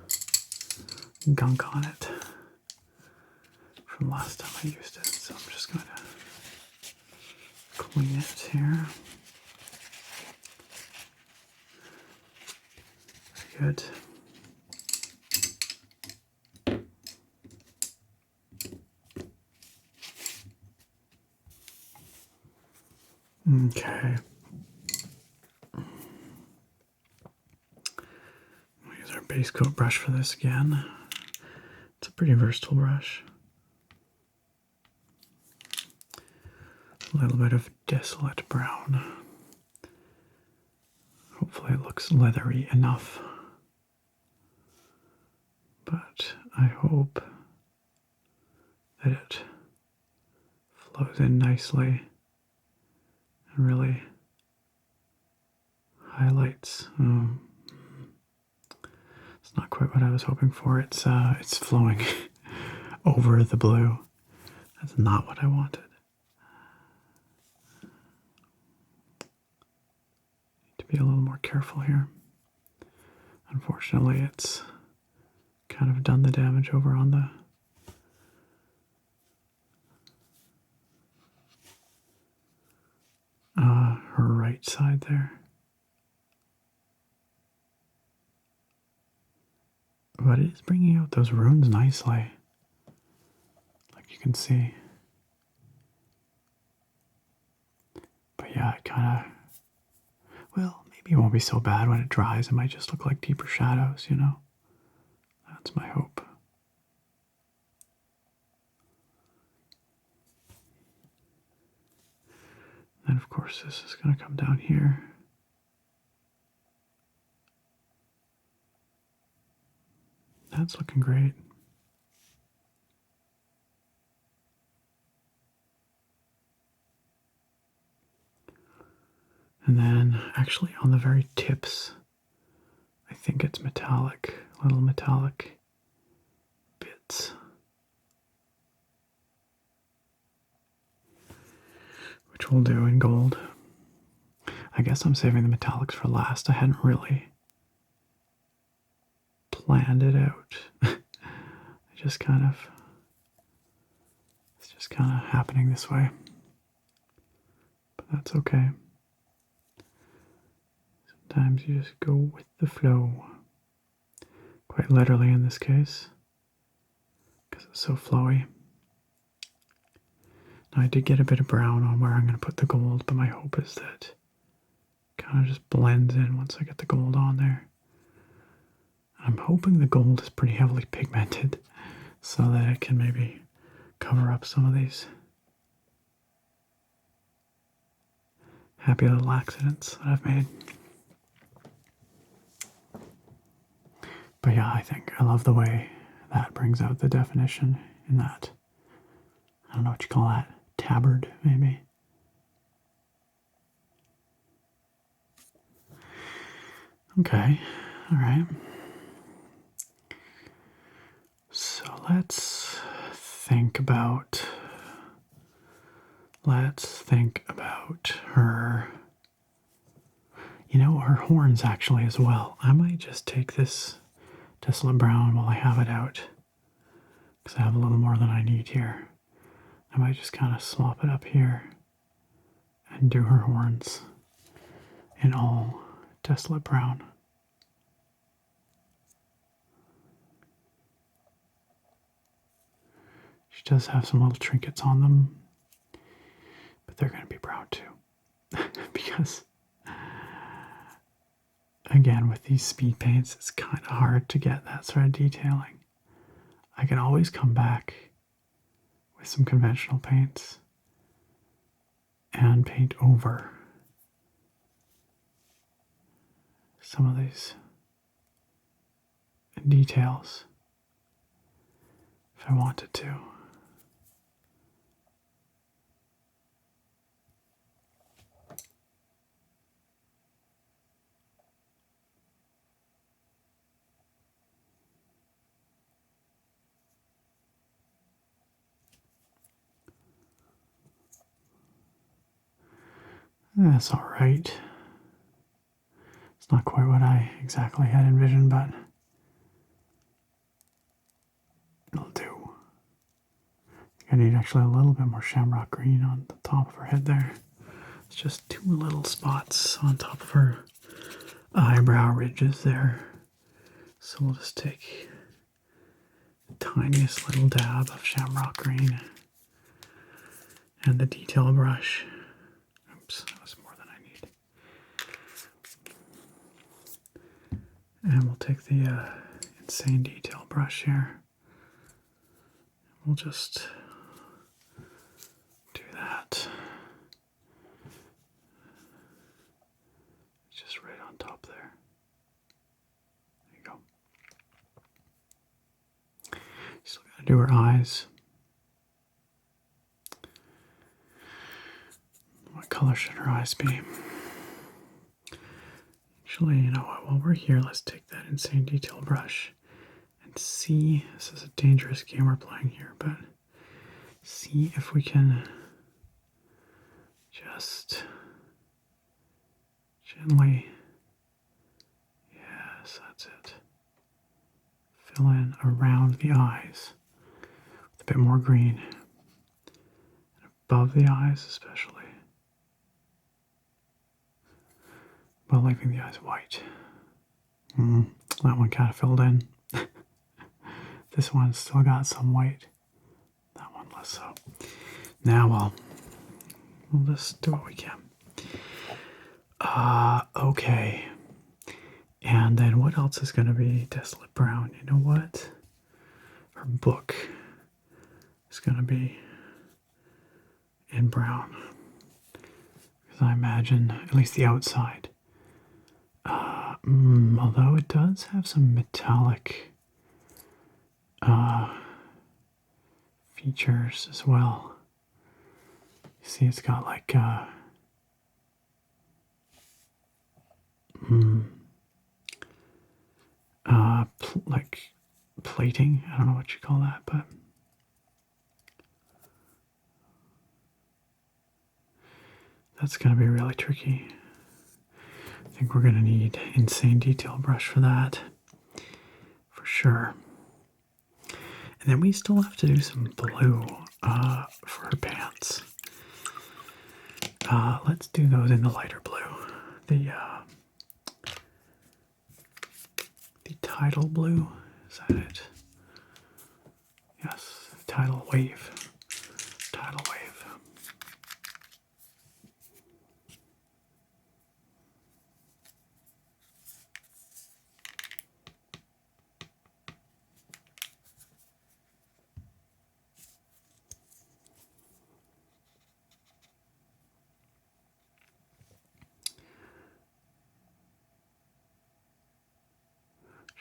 gunk on it from last time I used it, so I'm just going to clean it here. Very good. Okay. We'll use our base coat brush for this again. It's a pretty versatile brush. A little bit of desolate brown. Hopefully it looks leathery enough. But I hope that it flows in nicely and really highlights. It's not quite what I was hoping for. It's flowing over the blue. That's not what I wanted. Need to be a little more careful here. Unfortunately, it's kind of done the damage over on the her right side there. But it is bringing out those runes nicely, like you can see. But yeah, it kind of, well, maybe it won't be so bad when it dries. It might just look like deeper shadows, you know? That's my hope. Then, of course, this is going to come down here. That's looking great. And then, actually, on the very tips, I think it's metallic, little metallic bits. Which we'll do in gold. I guess I'm saving the metallics for last. I hadn't really planned it out. It's just kind of happening this way. But that's okay. Sometimes you just go with the flow. Quite literally in this case, because it's so flowy. Now I did get a bit of brown on where I'm going to put the gold, but my hope is that it kind of just blends in once I get the gold on there. I'm hoping the gold is pretty heavily pigmented so that it can maybe cover up some of these happy little accidents that I've made. But yeah, I think I love the way that brings out the definition in that, I don't know what you call that, tabard maybe. Okay, all right. So let's think about her, you know, her horns actually as well. I might just take this desolate brown while I have it out, because I have a little more than I need here. I might just kind of slop it up here and do her horns in all desolate brown. She does have some little trinkets on them, but they're going to be brown too. Because, again, with these speed paints, it's kind of hard to get that sort of detailing. I can always come back with some conventional paints and paint over some of these details if I wanted to. That's all right. It's not quite what I exactly had envisioned, but it'll do. I need actually a little bit more shamrock green on the top of her head there. It's just two little spots on top of her eyebrow ridges there. So we'll just take the tiniest little dab of shamrock green and the detail brush. Oops, that was more than I need. And we'll take the insane detail brush here. We'll just do that. Just right on top there. There you go. Still gotta do her eyes. What color should her eyes be? Actually, you know what, while we're here, let's take that insane detail brush and see, this is a dangerous game we're playing here, but see if we can just gently, yes, that's it, fill in around the eyes with a bit more green, and above the eyes especially, while leaving the eyes white. That one kind of filled in. This one's still got some white. That one less so. Now we'll just do what we can. Okay. And then what else is going to be desolate brown? You know what? Her book is going to be in brown. Because I imagine, at least the outside, although it does have some metallic features as well. You see, it's got like like plating. I don't know what you call that, but that's going to be really tricky. I think we're going to need insane detail brush for that, for sure. And then we still have to do some blue for her pants. Let's do those in the lighter blue. The tidal blue. Is that it? Yes, tidal wave. Tidal wave.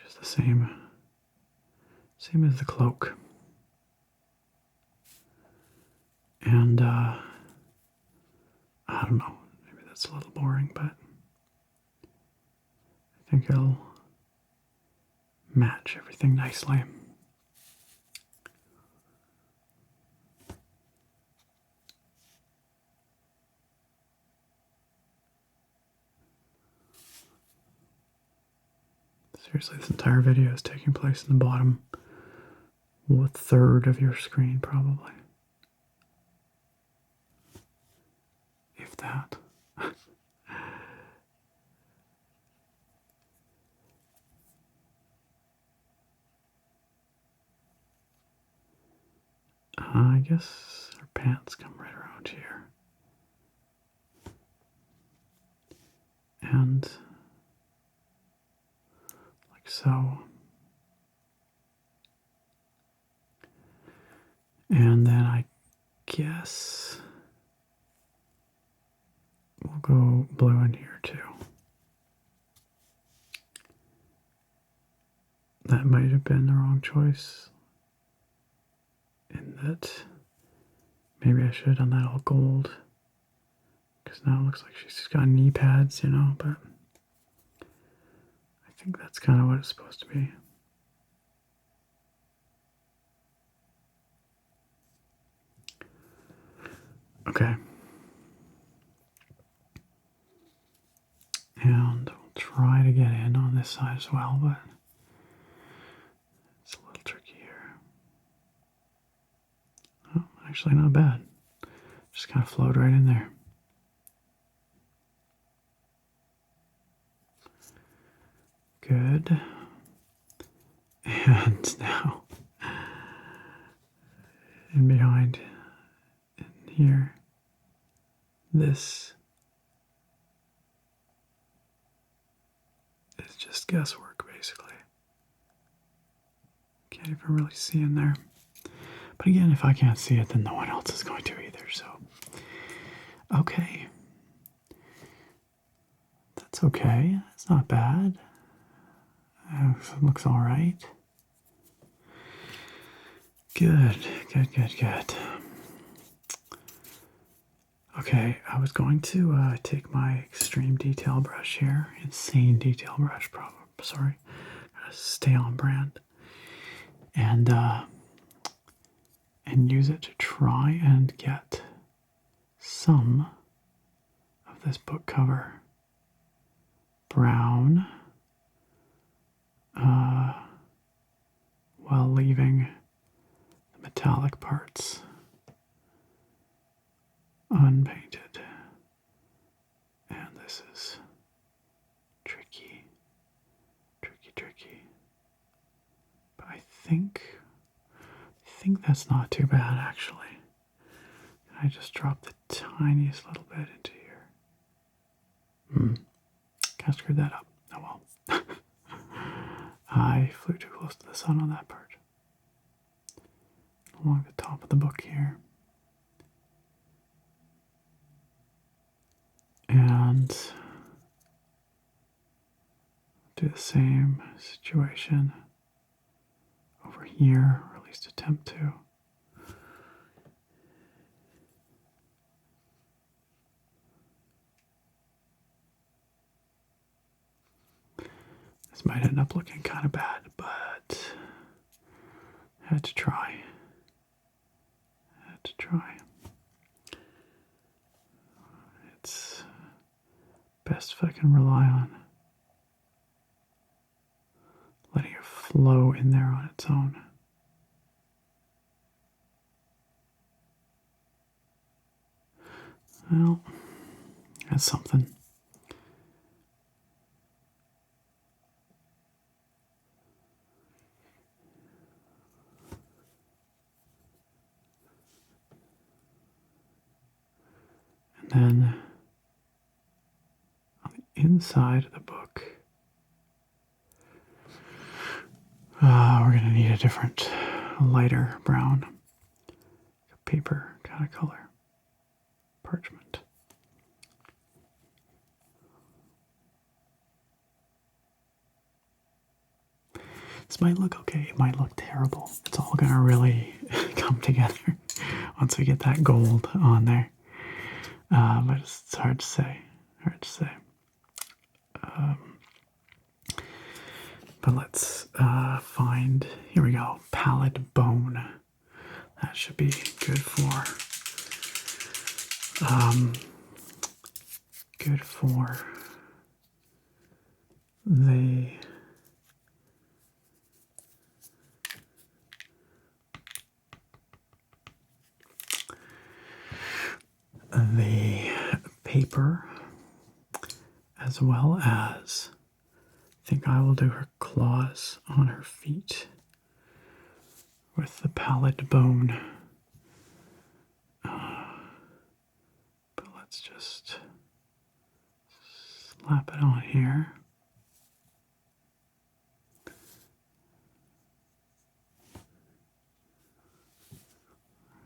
Just the same as the cloak. And I don't know, maybe that's a little boring, but I think it'll match everything nicely. Seriously, this entire video is taking place in the bottom third of your screen, probably. If that. I guess her pants come right around here. And like so. And then I guess we'll go blue in here too. That might have been the wrong choice. In that maybe I should have done that all gold. Because now it looks like she's got knee pads, you know, but I think that's kind of what it's supposed to be. Okay. And we'll try to get in on this side as well, but it's a little tricky here. Oh, actually not bad. Just kind of flowed right in there. Good. And now, in behind, in here, this is just guesswork, basically. Can't even really see in there. But again, if I can't see it, then no one else is going to either, so. Okay. That's okay. That's not bad. It looks all right. Good. Okay, I was going to take my extreme detail brush here, insane detail brush, probably. Sorry, gotta stay on brand, and use it to try and get some of this book cover brown, while leaving the metallic parts unpainted. And this is tricky. But I think that's not too bad, actually. I just dropped the tiniest little bit into here. Kind of screwed that up. Oh well. I flew too close to the sun on that part. Along the top of the book here. And do the same situation over here, or at least attempt to. This might end up looking kind of bad, but I had to try. It's best if I can rely on letting it flow in there on its own. Well, that's something. And then on the inside of the book, we're going to need a different, lighter brown, paper kind of color, parchment. This might look okay, it might look terrible. It's all going to really come together once we get that gold on there. But it's hard to say, but let's find, here we go, pallid bone. That should be good for, the paper, as well as I think I will do her claws on her feet with the pallid bone. But let's just slap it on here.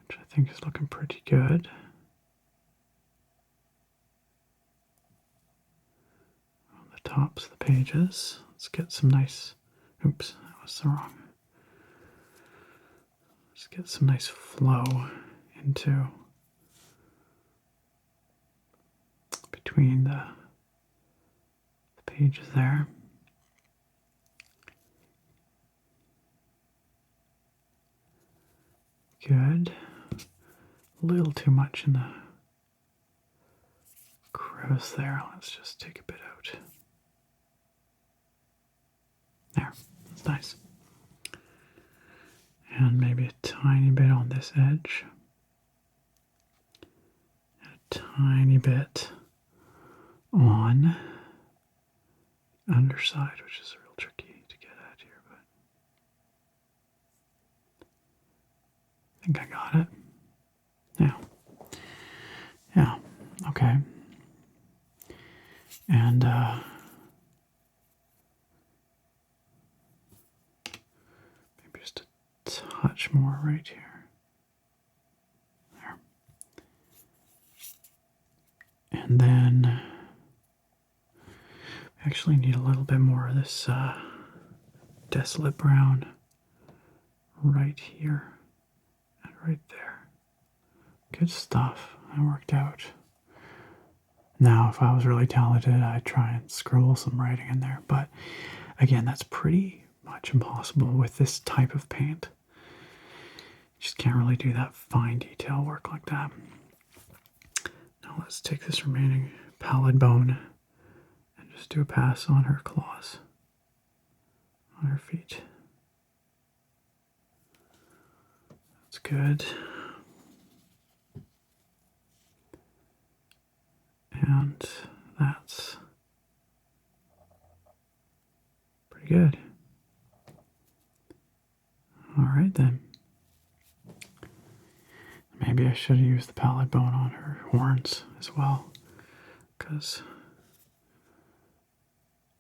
Which I think is looking pretty good. Tops of the pages. Let's get some nice, oops, that was the wrong. Let's get some nice flow into between the pages there. Good. A little too much in the crevice there. Let's just take a bit out. There, that's nice. And maybe a tiny bit on this edge. And a tiny bit on the underside, which is real tricky to get at here, but I think I got it. Yeah, okay. And maybe just a touch more right here. There. And then we actually need a little bit more of this desolate brown right here and right there. Good stuff. That worked out. Now, if I was really talented, I'd try and scribble some writing in there. But again, that's pretty much impossible with this type of paint. You just can't really do that fine detail work like that. Now let's take this remaining pallid bone and just do a pass on her claws, on her feet. That's good. And that's pretty good. All right then. Maybe I should have used the pallid bone on her horns as well, because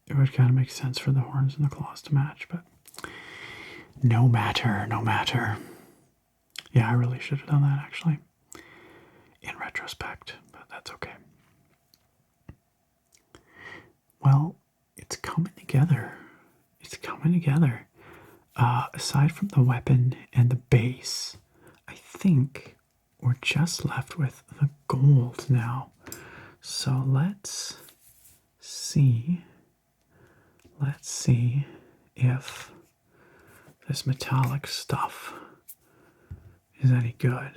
it would kind of make sense for the horns and the claws to match, but no matter. Yeah, I really should have done that actually, in retrospect, but that's okay. Well, it's coming together. Aside from the weapon and the base, I think we're just left with the gold now. So let's see if this metallic stuff is any good.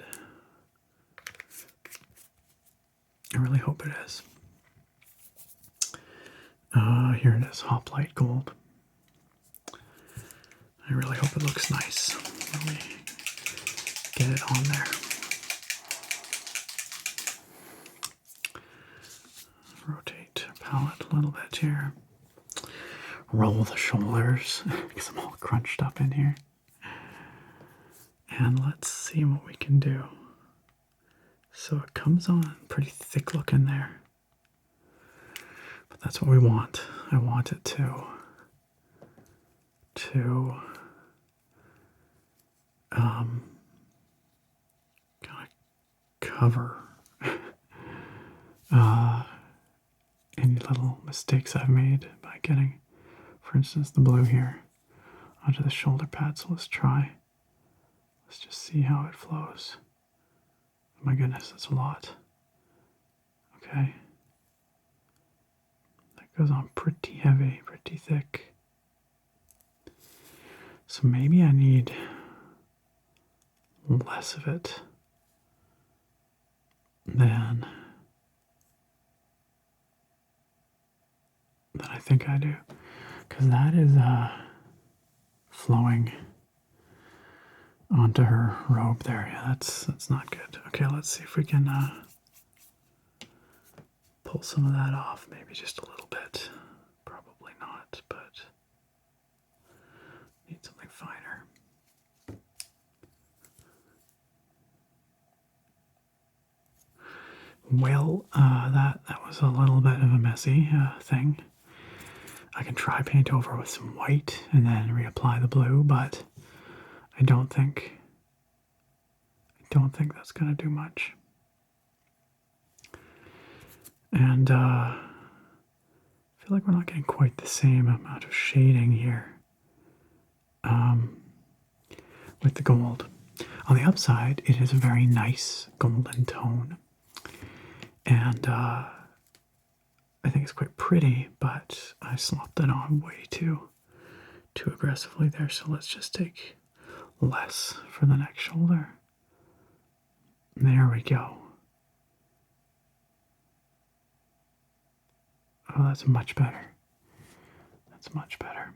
I really hope it is. Here it is, hoplite gold. I really hope it looks nice. Let me get it on there. Rotate the palette a little bit here. Roll the shoulders because I'm all crunched up in here. And let's see what we can do. So it comes on pretty thick looking there. But that's what we want. I want it to kind of cover any little mistakes I've made by getting, for instance, the blue here onto the shoulder pad. So let's try. Let's just see how it flows. Oh my goodness, that's a lot. Okay. That goes on pretty heavy, pretty thick. So maybe I need less of it than I think I do. Because that is flowing onto her robe there. Yeah, that's not good. Okay, let's see if we can pull some of that off. Maybe just a little bit. Probably not, but need something finer. Well, that was a little bit of a messy thing. I can try paint over with some white and then reapply the blue, but I don't think that's going to do much. And I feel like we're not getting quite the same amount of shading here with the gold. On the upside, it is a very nice golden tone. And I think it's quite pretty, but I slopped it on way too aggressively there. So let's just take less for the next shoulder. There we go. Oh, that's much better. That's much better.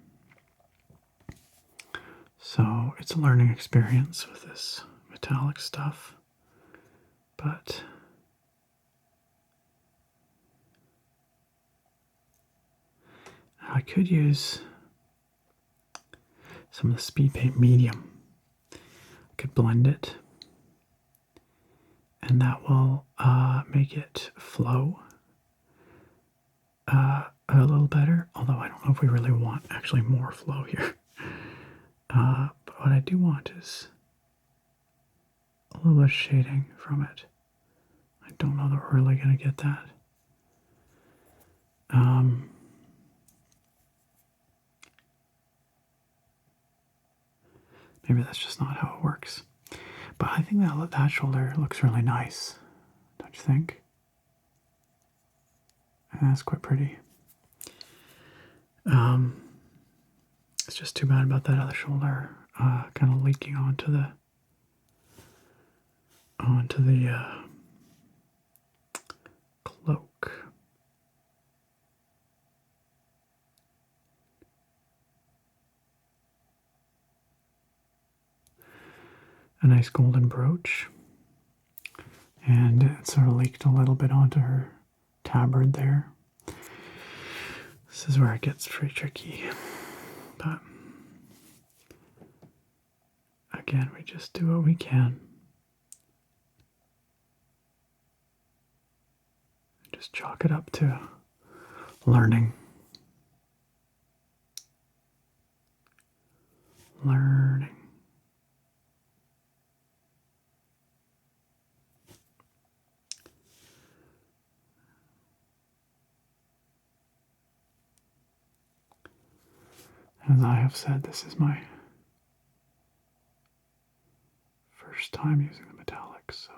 So it's a learning experience with this metallic stuff, but I could use some of the speed paint medium. I could blend it, and that will make it flow a little better, although I don't know if we really want actually more flow here. But what I do want is a little bit of shading from it. I don't know that we're really going to get that. Maybe that's just not how it works. But I think that shoulder looks really nice, don't you think? And that's quite pretty. It's just too bad about that other shoulder kind of leaking onto the cloak. A nice golden brooch, and it sort of leaked a little bit onto her tabard there. This is where it gets pretty tricky, but again, we just do what we can. Just chalk it up to learning. Learning. As I have said, this is my first time using the metallics, so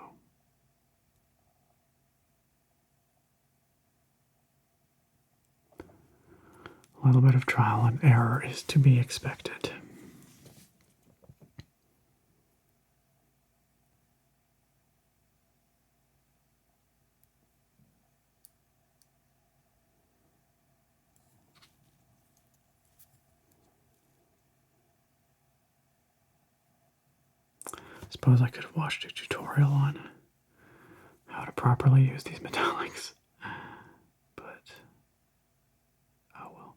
a little bit of trial and error is to be expected. I suppose I could have watched a tutorial on how to properly use these metallics, but oh well.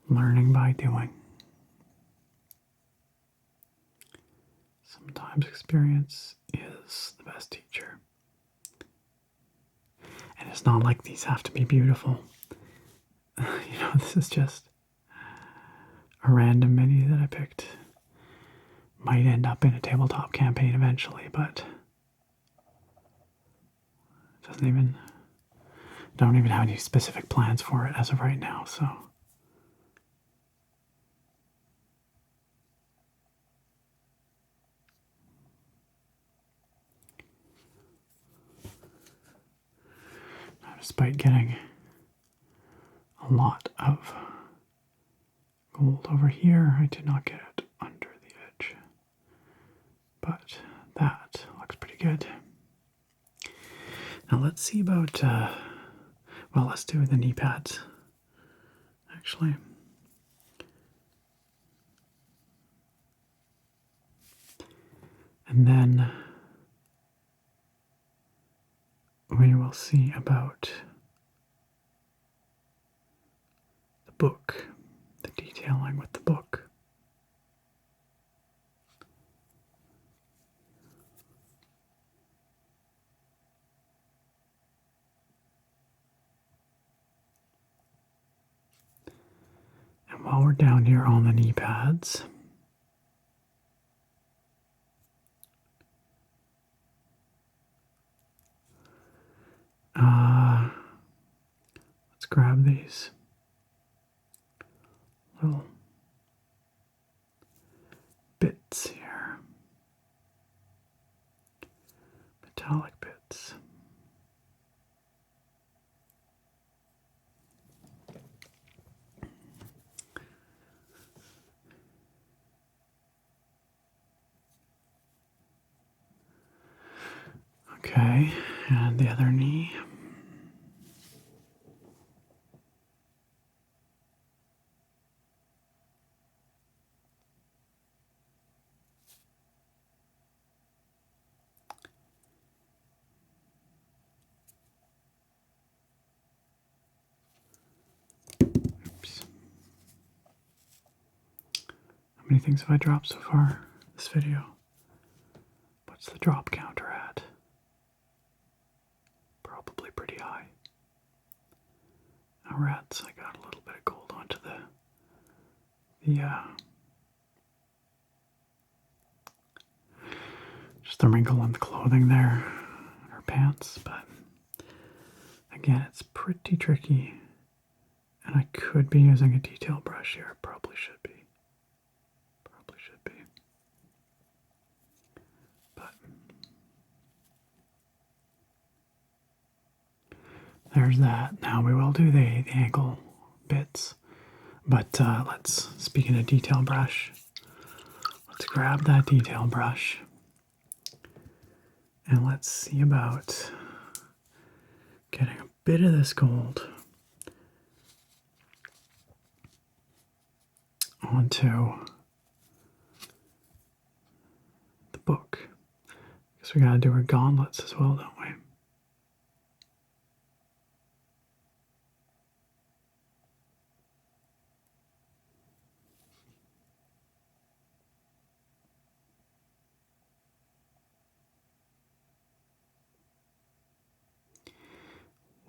Learning by doing. Sometimes experience is the best teacher. And it's not like these have to be beautiful. This is just a random mini that I picked. Might end up in a tabletop campaign eventually, but don't even have any specific plans for it as of right now, so. Despite getting a lot of gold over here, I did not get it under the edge. But that looks pretty good. Now let's see about, let's do the knee pads, actually. And then we will see about the book, the detailing with the book. And while we're down here on the knee pads, let's grab these little bits here, metallic bits. Okay, and the other knee. Oops. How many things have I dropped so far this video? What's the drop counter at? Probably pretty high. Now rats, I got a little bit of gold onto the just the wrinkle in the clothing there, her pants, but again, it's pretty tricky. And I could be using a detail brush here. Probably should be. But there's that. Now we will do the ankle bits. But speaking of detail brush, let's grab that detail brush. And let's see about getting a bit of this gold onto the book. Because we gotta do our gauntlets as well, don't we?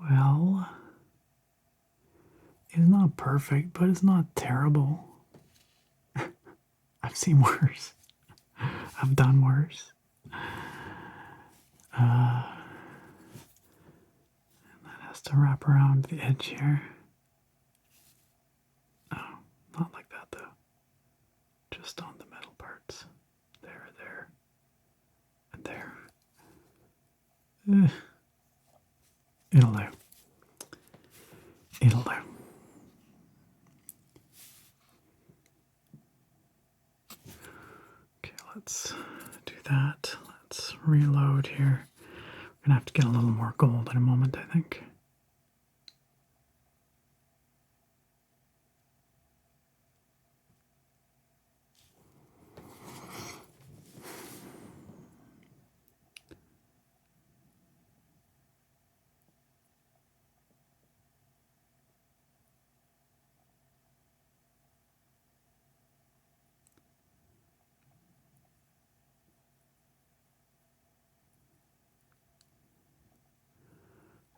Well, it's not perfect, but it's not terrible. I've seen worse. I've done worse. And that has to wrap around the edge here. Oh, not like that though. Just on the metal parts. There, and there. It'll do. It'll do. Okay, let's do that. Let's reload here. We're gonna have to get a little more gold in a moment, I think.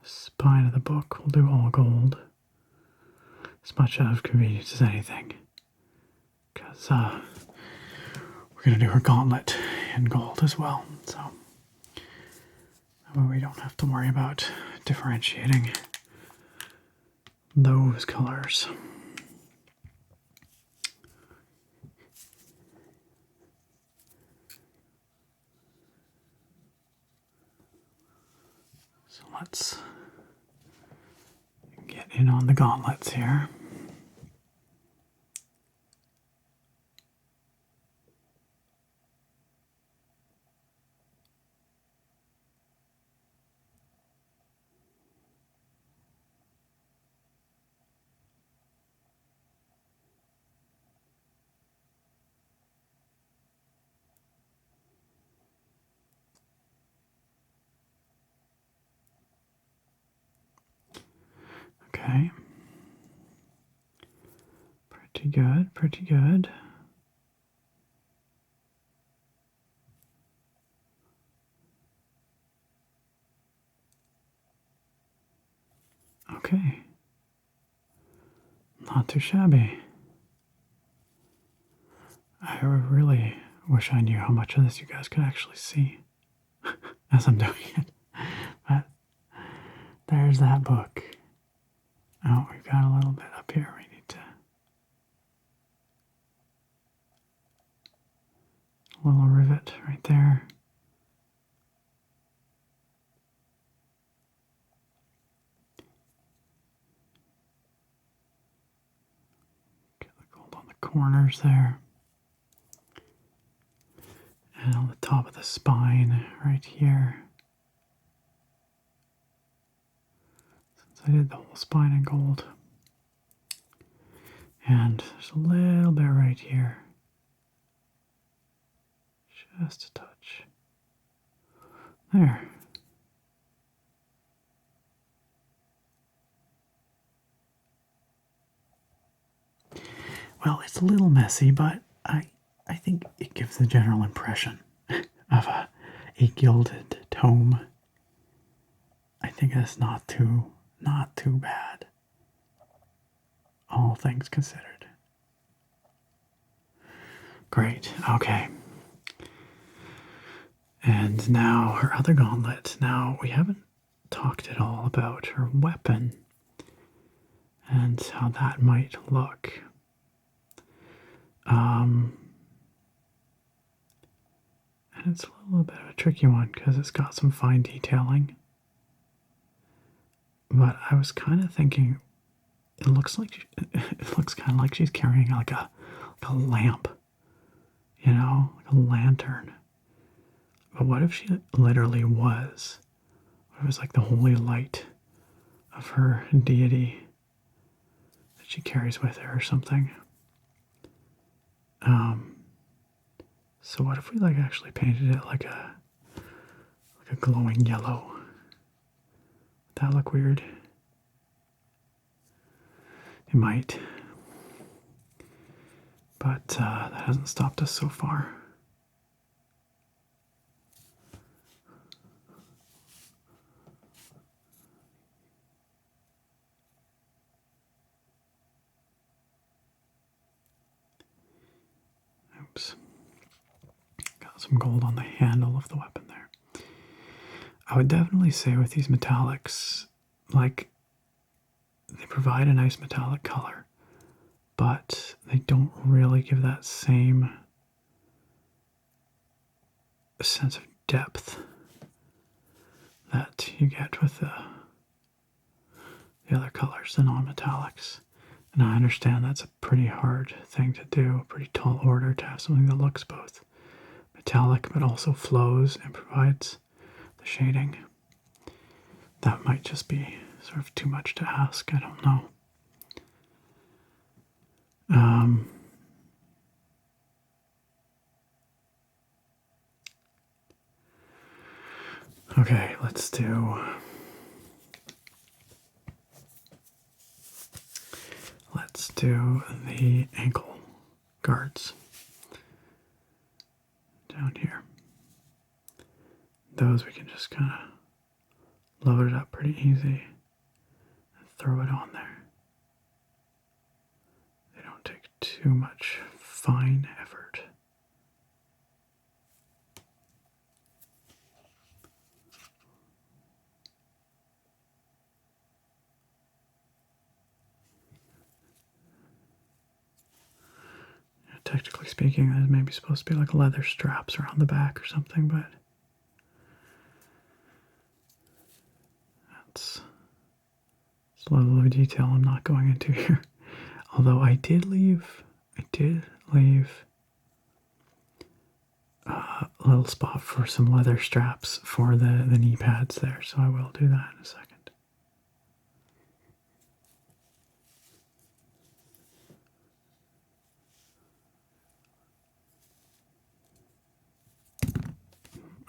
spine of the book, we'll do all gold. As much out of convenience as anything. Because we're going to do her gauntlet in gold as well. So that way we don't have to worry about differentiating those colors. So let's get in on the gauntlets here. Okay. Pretty good, pretty good. Okay. Not too shabby. I really wish I knew how much of this you guys could actually see as I'm doing it. But there's that book. Oh, we've got a little bit up here we need to... A little rivet right there. Get the gold on the corners there. And on the top of the spine right here. Since I did the whole spine in gold. And there's a little bit right here. Just a touch. There. Well, it's a little messy, but I think it gives the general impression of a gilded tome. I think that's not too bad, all things considered. Great, okay. And now her other gauntlet. Now, we haven't talked at all about her weapon and how that might look. And it's a little bit of a tricky one because it's got some fine detailing. But I was kind of thinking, it looks kind of like she's carrying like a lamp, you know, like a lantern. But what if she literally was? What if it was like the holy light of her deity that she carries with her or something? So what if we like actually painted it like a glowing yellow? Would that look weird? It might. But that hasn't stopped us so far. Oops. Got some gold on the handle of the weapon there. I would definitely say with these metallics, like, they provide a nice metallic color, but they don't really give that same sense of depth that you get with the other colors, the non-metallics. And I understand that's a pretty hard thing to do, a pretty tall order to have something that looks both metallic but also flows and provides the shading. That might just be sort of too much to ask, I don't know. Okay, let's do the ankle guards down here. Those we can just kind of load it up pretty easy and throw it on there. They don't take too much fine effort. Technically speaking, there's maybe supposed to be like leather straps around the back or something, but that's a level of detail I'm not going into here. Although I did leave a little spot for some leather straps for the knee pads there, so I will do that in a second.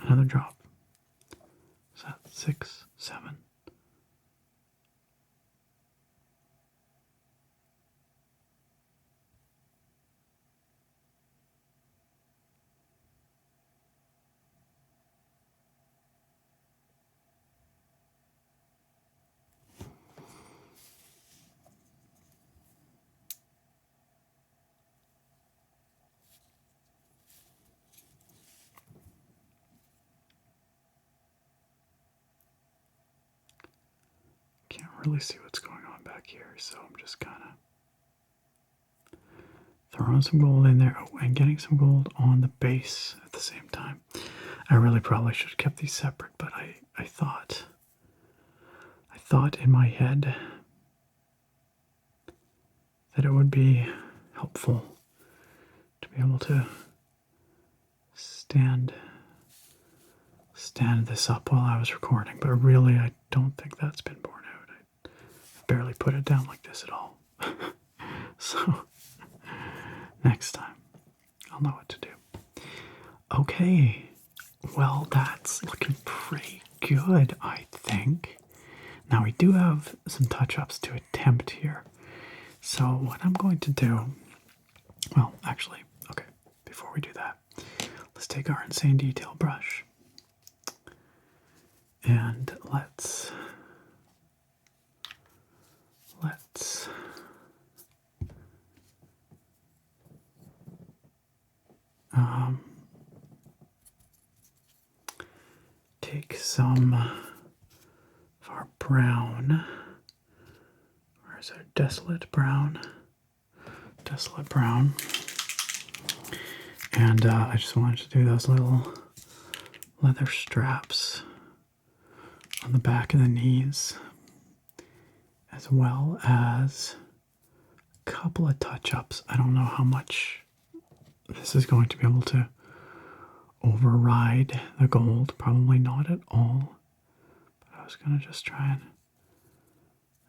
Another drop. So that's 6, 7. Can't really see what's going on back here, so I'm just kind of throwing some gold in there. Oh, and getting some gold on the base at the same time. I really probably should have kept these separate, but I thought in my head that it would be helpful to be able to stand this up while I was recording, but really I don't think that's been borne out. I barely put it down like this at all. So next time I'll know what to do. Okay, well, that's looking pretty good, I think. Now we do have some touch-ups to attempt here. So what I'm going to do, well, actually, okay, before we do that, let's take our insane detail brush and let's take some of our brown. Where's our desolate brown? Desolate brown. And I just wanted to do those little leather straps on the back of the knees, as well as a couple of touch-ups. I don't know how much this is going to be able to override the gold. Probably not at all. But I was going to just try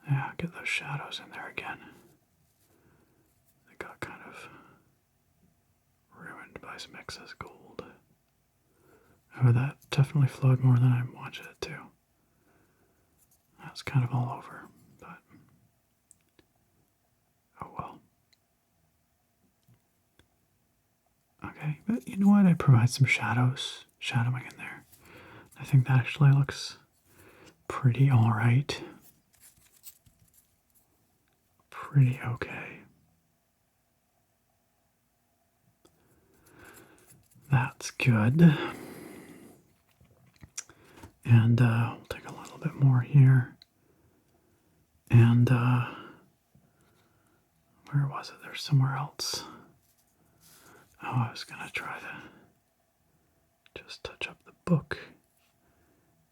and get those shadows in there again. They got kind of ruined by some excess gold. Oh, that definitely flowed more than I wanted it to. That's kind of all over, but oh well. Okay, but you know what? I provide some shadowing in there. I think that actually looks pretty alright. Pretty okay. That's good. And we'll take a little bit more here. And where was it? There's somewhere else. Oh, I was going to try to just touch up the book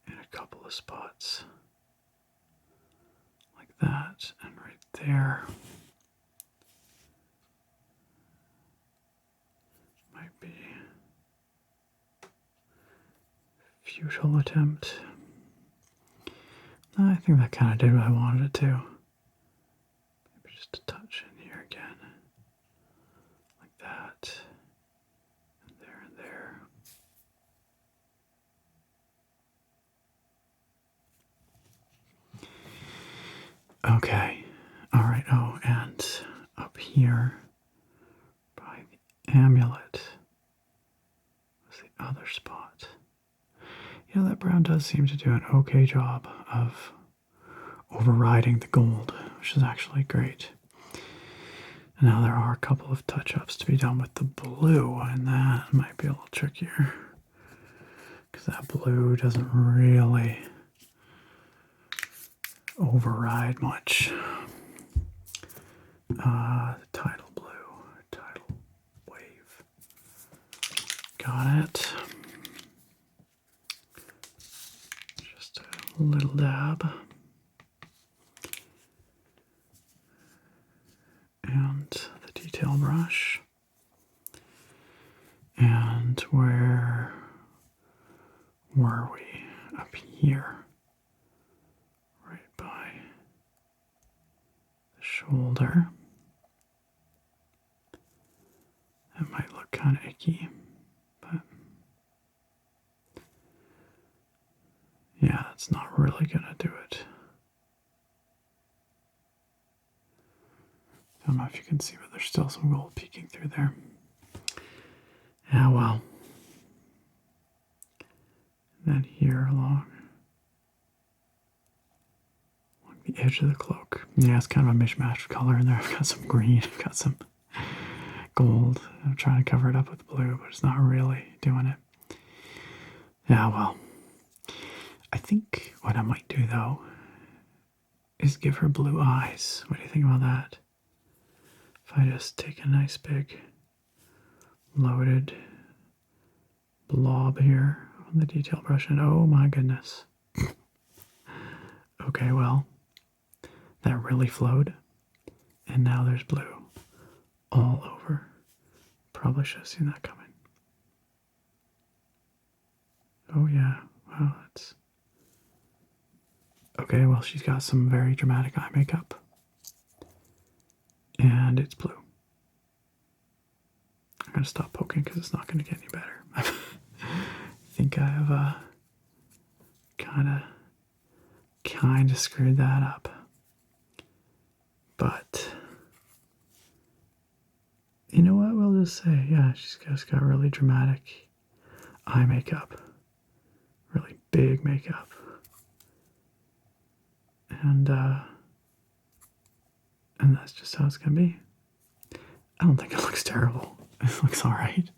in a couple of spots. Like that, and right there. Might be a futile attempt. I think that kind of did what I wanted it to. Maybe just a touch in here again. Like that. And there and there. Okay. Alright, oh, and up here by the amulet was the other spot. Yeah, that brown does seem to do an okay job of overriding the gold, which is actually great. Now there are a couple of touch-ups to be done with the blue, and that might be a little trickier because that blue doesn't really override much. Tidal blue, tidal wave. Got it. Just a little dab. And the detail brush. And where were we? Up here. Right by the shoulder. That might look kind of icky, but yeah, it's not really going to do it. I don't know if you can see, but there's still some gold peeking through there. Yeah, well. Then here along the edge of the cloak. Yeah, it's kind of a mishmash of color in there. I've got some green, I've got some gold. I'm trying to cover it up with blue, but it's not really doing it. Yeah, well. I think what I might do, though, is give her blue eyes. What do you think about that? If I just take a nice big loaded blob here on the detail brush, and oh my goodness. Okay, well, that really flowed, and now there's blue all over. Probably should have seen that coming. Oh yeah, wow, that's... Okay, well, she's got some very dramatic eye makeup. And it's blue. I'm going to stop poking because it's not going to get any better. I think I've kind of screwed that up. But you know what? We'll just say, yeah, she's just got really dramatic eye makeup. Really big makeup. And that's just how it's going to be. I don't think it looks terrible. It looks all right.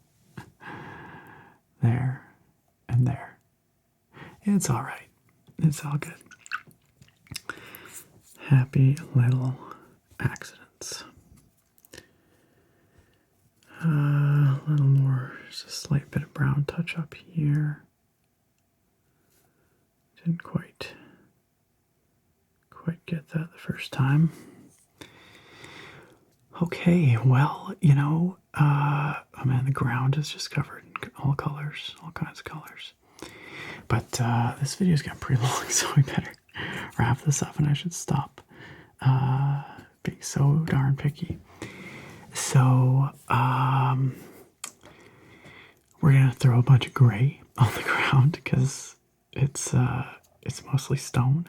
There and there. It's all right. It's all good. Happy little accidents. A little more, just a slight bit of brown touch up here. Didn't quite get that the first time. Okay, well, you know, oh man, the ground is just covered in all colors, all kinds of colors. But this video's gotten pretty long, so we better wrap this up, and I should stop being so darn picky. So, we're gonna throw a bunch of gray on the ground because it's mostly stone,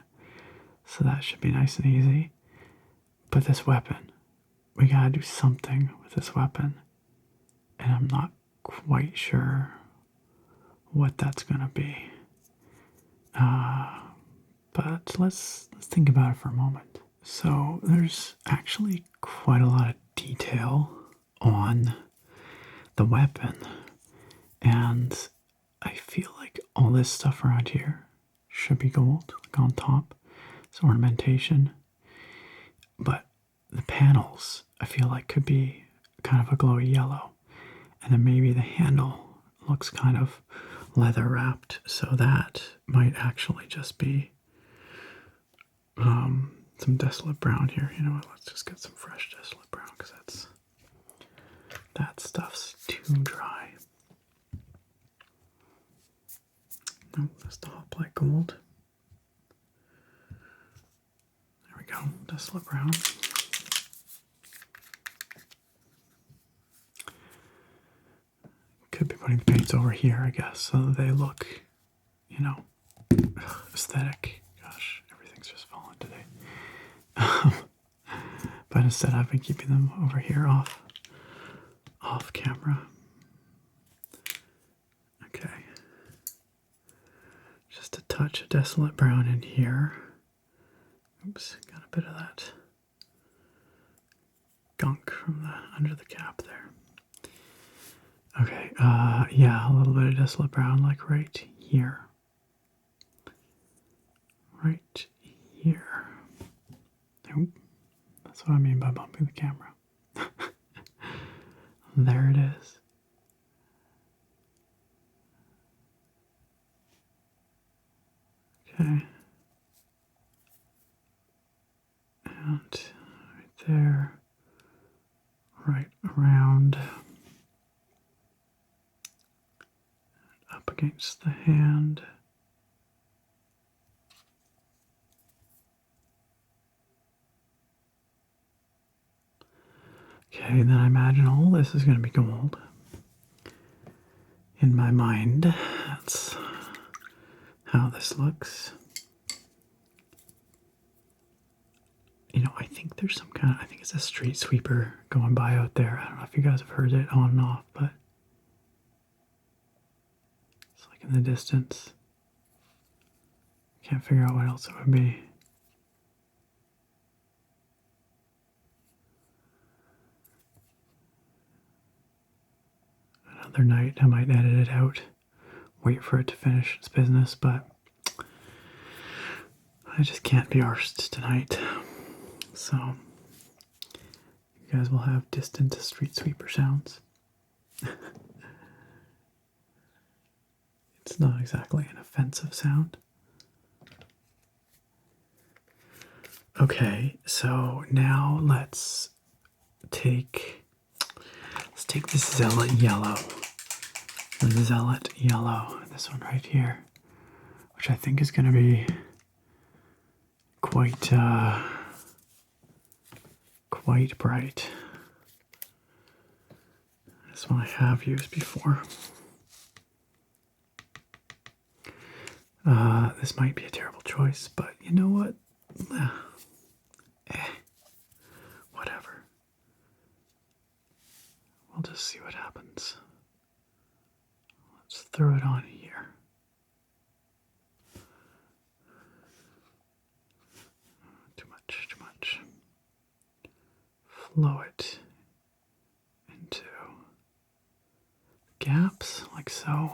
so that should be nice and easy. But this weapon, we gotta do something with this weapon, and I'm not quite sure what that's gonna be. But let's think about it for a moment. So there's actually quite a lot of detail on the weapon, and I feel like all this stuff around here should be gold, like on top. It's ornamentation, but the panels I feel like could be kind of a glowy yellow, and then maybe the handle looks kind of leather wrapped, so that might actually just be some desolate brown here. You know what, let's just get some fresh desolate brown because that stuff's too dry. No, that's the hot black gold. There we go, desolate brown. Could be putting the paints over here, I guess, so that they look, you know, aesthetic. Gosh, everything's just falling today. But instead I've been keeping them over here off camera. Okay. touch of desolate brown in here. Oops, got a bit of that gunk from the under the cap there. Okay, yeah, a little bit of desolate brown, like right here. Right here. Oop, that's what I mean by bumping the camera. There it is. Okay. And right there, right around, up against the hand. Okay, then I imagine all this is going to be gold. In my mind, that's how this looks. You know, I think there's some kind of, I think it's a street sweeper going by out there. I don't know if you guys have heard it on and off, but it's like in the distance. Can't figure out what else it would be. Another night, I might edit it out, wait for it to finish its business, but I just can't be arsed tonight. So, you guys will have distant street sweeper sounds. It's not exactly an offensive sound. Okay, so now let's take this Zealot Yellow. The Zealot Yellow, this one right here, which I think is going to be quite bright. This one I have used before. This might be a terrible choice, but you know what? Whatever. We'll just see what happens. Let's throw it on here. Too much. Flow it into gaps like so.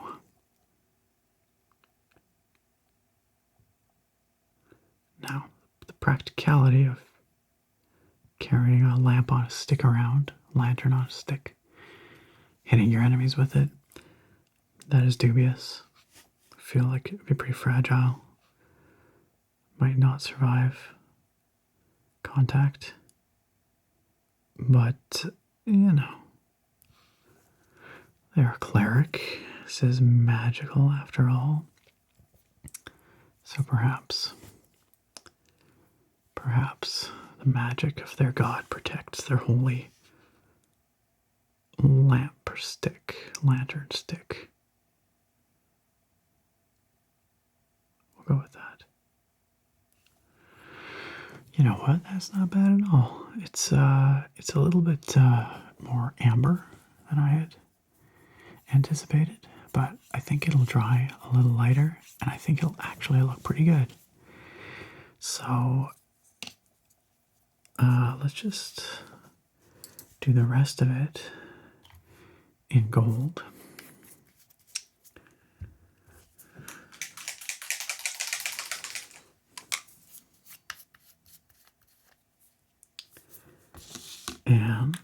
Now, the practicality of carrying a lamp on a stick around, lantern on a stick, hitting your enemies with it, that is dubious. I feel like it would be pretty fragile. Might not survive contact. But, you know, they're a cleric. This is magical after all. So perhaps the magic of their god protects their holy lantern stick. We'll go with that. You know what? That's not bad at all. It's a little bit more amber than I had anticipated, but I think it'll dry a little lighter, and I think it'll actually look pretty good. So let's just do the rest of it in gold. And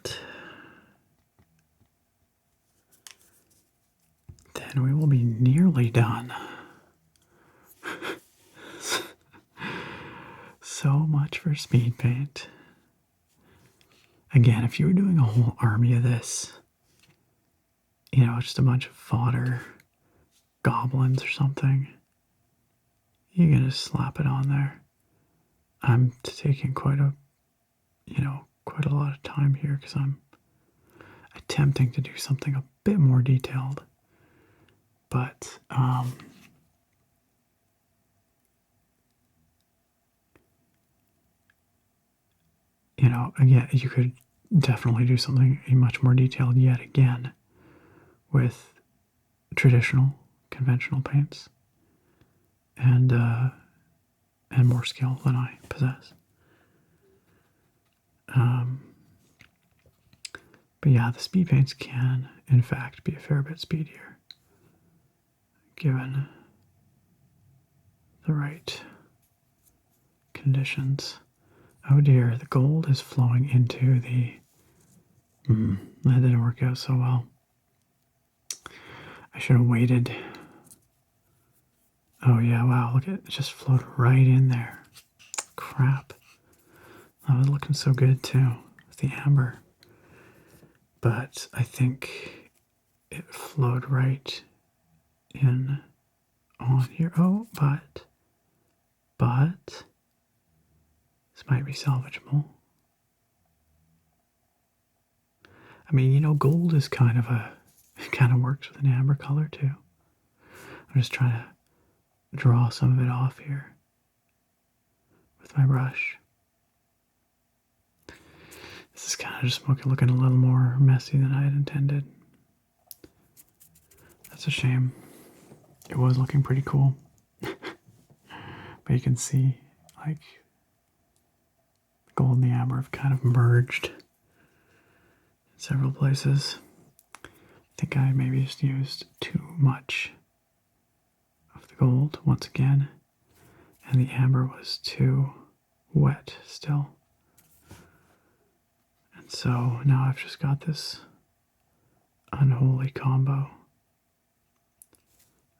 then we will be nearly done. So much for speed paint. Again, if you were doing a whole army of this, you know, just a bunch of fodder goblins or something, you can just slap it on there. I'm taking quite a lot of time here because I'm attempting to do something a bit more detailed. But you know, again, you could definitely do something much more detailed yet again with traditional, conventional paints. and more skill than I possess. But yeah, the speed paints can, in fact, be a fair bit speedier, given the right conditions. Oh dear, the gold is flowing into the... that didn't work out so well. I should have waited. Oh yeah, wow, look at it, just flowed right in there. Crap. That was looking so good too, with the amber. But I think it flowed right in on here. Oh, but this might be salvageable. I mean, you know, gold is kind of it kind of works with an amber color too. I'm just trying to draw some of it off here with my brush. This is kind of just looking a little more messy than I had intended. That's a shame. It was looking pretty cool. But you can see, like, the gold and the amber have kind of merged in several places. I think I maybe just used too much of the gold once again, and the amber was too wet still. And so now I've just got this unholy combo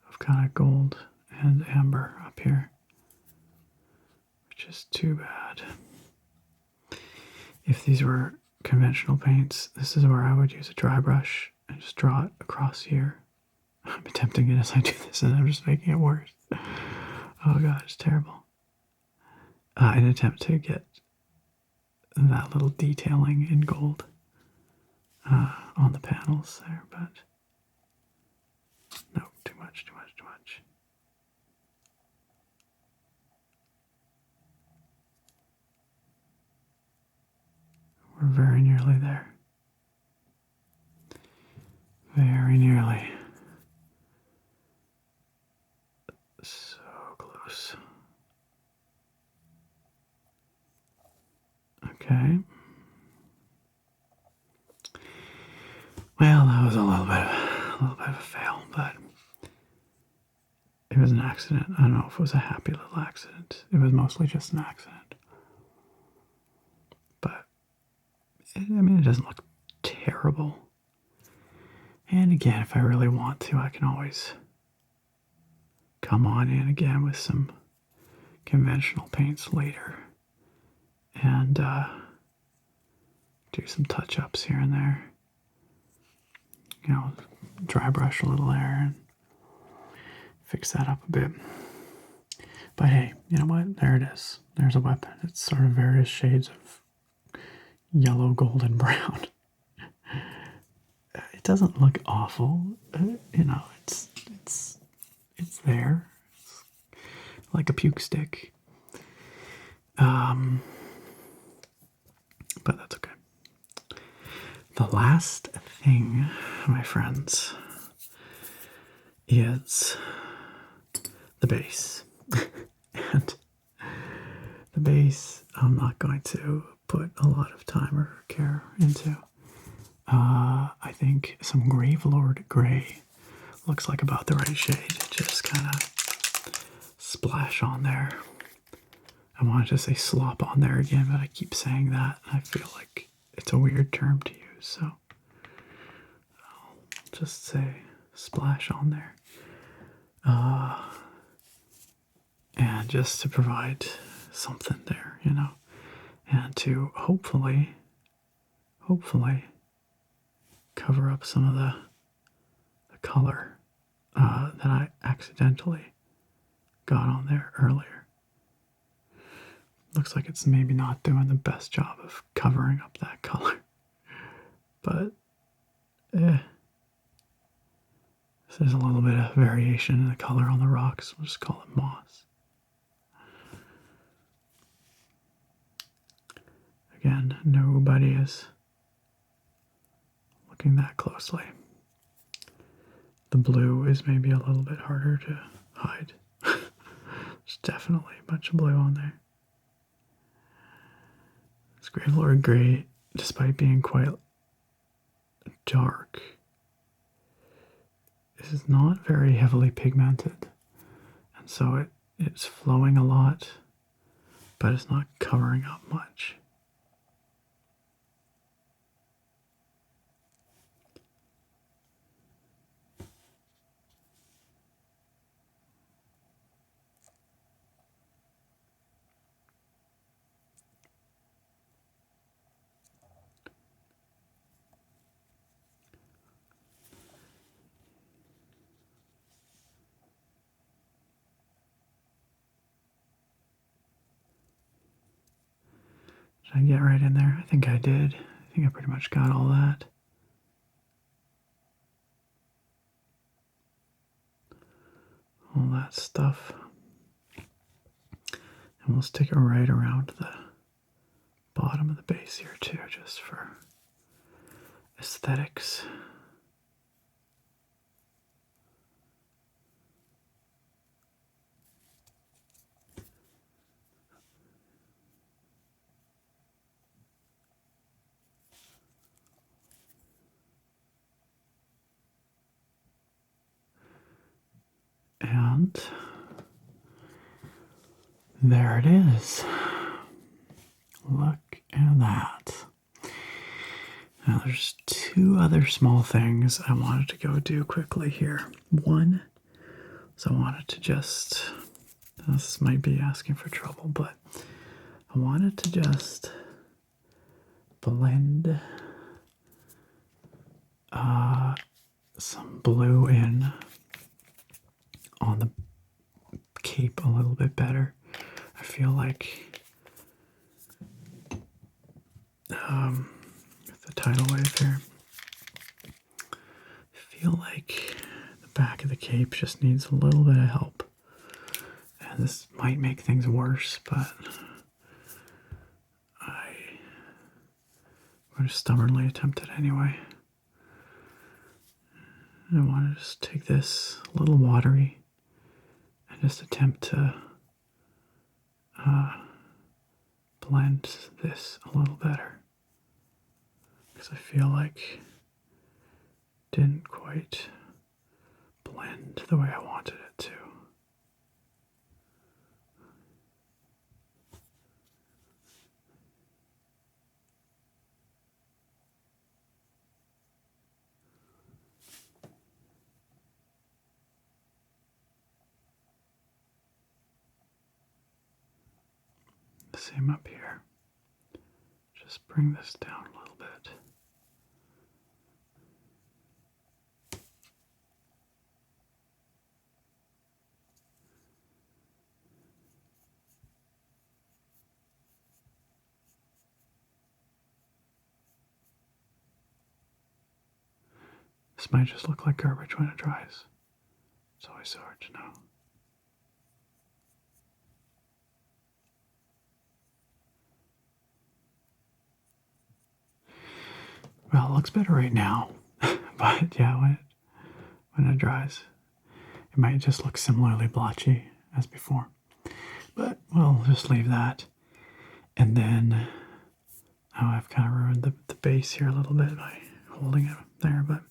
of kind of gold and amber up here, which is too bad. If these were conventional paints, this is where I would use a dry brush and just draw it across here. I'm attempting it as I do this and I'm just making it worse. Oh god, it's terrible. An attempt to get that little detailing in gold on the panels there, but no, too much. We're very nearly there. Very nearly. So close. Okay. Well, that was a little bit of a fail, but it was an accident. I don't know if it was a happy little accident. It was mostly just an accident. But, I mean, it doesn't look terrible. And again, if I really want to, I can always come on in again with some conventional paints later and do some touch-ups here and there. You know, dry brush a little there and fix that up a bit. But hey, you know what? There it is. There's a weapon. It's sort of various shades of yellow, golden, brown. It doesn't look awful. You know, it's there. It's like a puke stick. But that's okay. The last thing, my friends, is the base. And the base, I'm not going to put a lot of time or care into. I think some Gravelord Gray looks like about the right shade. Just kind of splash on there. I wanted to say slop on there again, but I keep saying that. I feel like it's a weird term to use, so I'll just say splash on there. And just to provide something there, you know, and to hopefully cover up some of the color that I accidentally got on there earlier. Looks like it's maybe not doing the best job of covering up that color, but there's a little bit of variation in the color on the rocks. We'll just call it moss. Again, nobody is looking that closely. The blue is maybe a little bit harder to hide. There's definitely a bunch of blue on there. This Gravelord Grey, despite being quite dark, is not very heavily pigmented. And so it's flowing a lot, but it's not covering up much. Did I get right in there? I think I did. I think I pretty much got all that. All that stuff. And we'll stick it right around the bottom of the base here too, just for aesthetics. And there it is. Look at that. Now there's two other small things I wanted to go do quickly here. One, so I wanted to just, this might be asking for trouble, but I wanted to just blend some blue in on the cape a little bit better. I feel like with the tidal wave here, I feel like the back of the cape just needs a little bit of help. And this might make things worse, but I'm going to stubbornly attempt it anyway. I want to just take this a little watery and just attempt to blend this a little better, because I feel like it didn't quite blend the way I wanted it to. Same up here. Just bring this down a little bit. This might just look like garbage when it dries. It's always so hard to know. Well, it looks better right now, but yeah, when it dries, it might just look similarly blotchy as before. But we'll just leave that. And then, oh, I've kind of ruined the base here a little bit by holding it there, but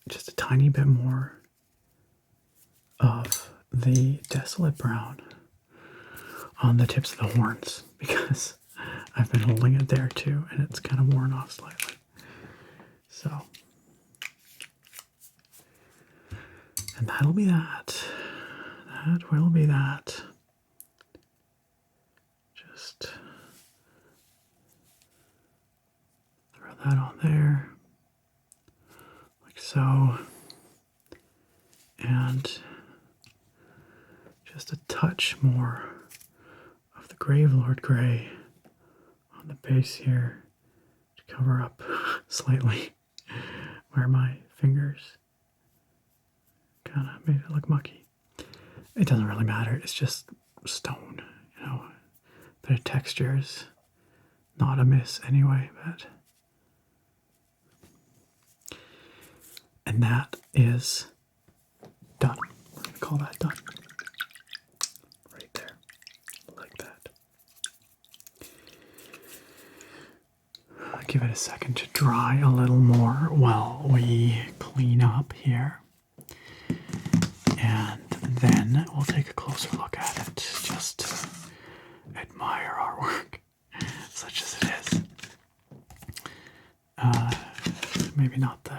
just a tiny bit more of the desolate brown on the tips of the horns, because I've been holding it there too, and it's kind of worn off slightly. So, and that'll be that. That will be that. Just throw that on there, like so. And just a touch more of the Gravelord Grey on the base here to cover up slightly where my fingers kind of made it look mucky. It doesn't really matter, it's just stone, you know. A bit of texture is not amiss anyway, but. And that is done. We're going to call that done. Right there, like that. Give it a second to dry a little more while we clean up here. And then we'll take a closer look at it just to admire our work, such as it is. Maybe not the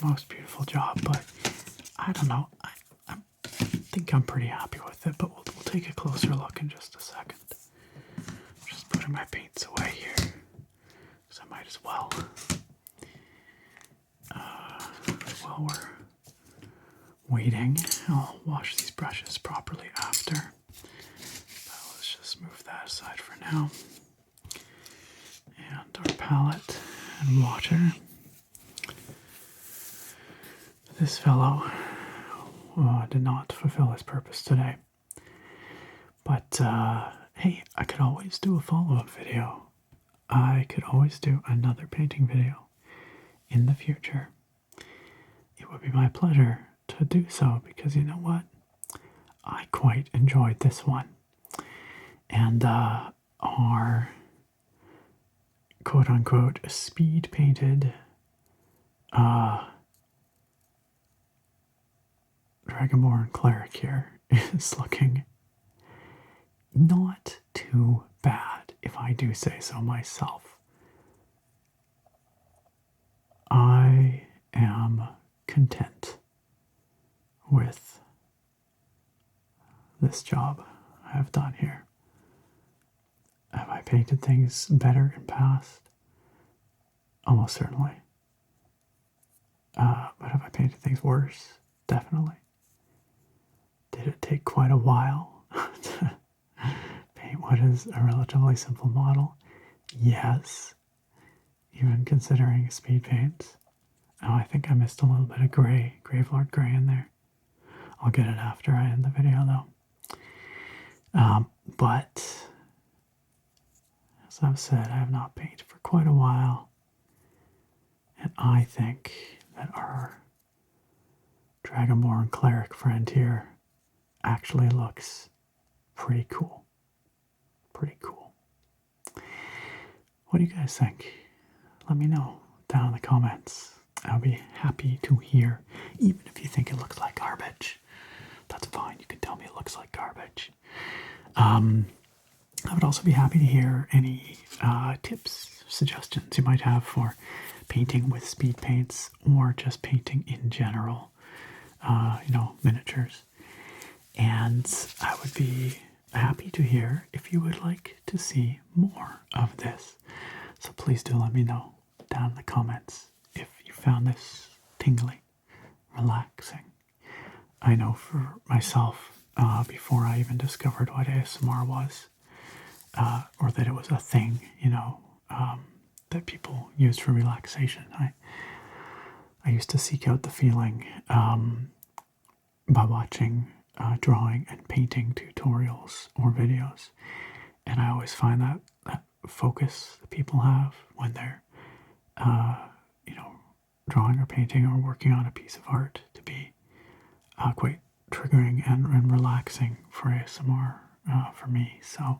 most beautiful job, but I don't know. I think I'm pretty happy with it, but we'll take a closer look in just a second. Just putting my paints away here, because I might as well. While we're waiting, I'll wash these brushes properly after. But let's just move that aside for now. And our palette and water. This fellow did not fulfill his purpose today. But hey, I could always do a follow-up video. I could always do another painting video in the future. It would be my pleasure to do so because you know what? I quite enjoyed this one. And our quote-unquote speed-painted Dragonborn cleric here is looking not too bad, if I do say so myself. I am content with this job I have done here. Have I painted things better in past? Almost certainly. But have I painted things worse? Definitely. Did it take quite a while to paint what is a relatively simple model? Yes. Even considering speed paints. Oh, I think I missed a little bit of gray, Gravelord gray in there. I'll get it after I end the video though. But as I've said, I have not painted for quite a while. And I think that our Dragonborn cleric friend here actually looks pretty cool. Pretty cool. What do you guys think? Let me know down in the comments. I'll be happy to hear, even if you think it looks like garbage. That's fine. You can tell me it looks like garbage. I would also be happy to hear any tips, suggestions you might have for painting with speed paints or just painting in general, miniatures. And I would be happy to hear if you would like to see more of this. So please do let me know down in the comments if you found this tingly, relaxing. I know for myself, before I even discovered what ASMR was, or that it was a thing, that people used for relaxation, I used to seek out the feeling by watching drawing and painting tutorials or videos. And I always find that focus that people have when they're, drawing or painting or working on a piece of art to be quite triggering and relaxing for ASMR for me. So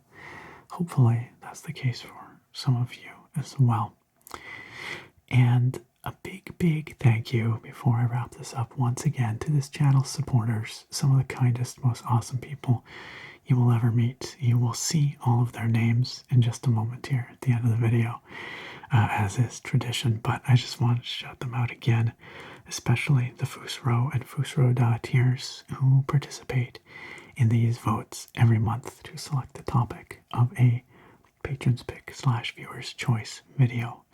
hopefully that's the case for some of you as well. And a big thank you before I wrap this up once again to this channel's supporters, some of the kindest, most awesome people you will ever meet. You will see all of their names in just a moment here at the end of the video, as is tradition, but I just wanted to shout them out again, especially the Fusro and Fusro tiers who participate in these votes every month to select the topic of a Patron's Pick / Viewer's Choice video,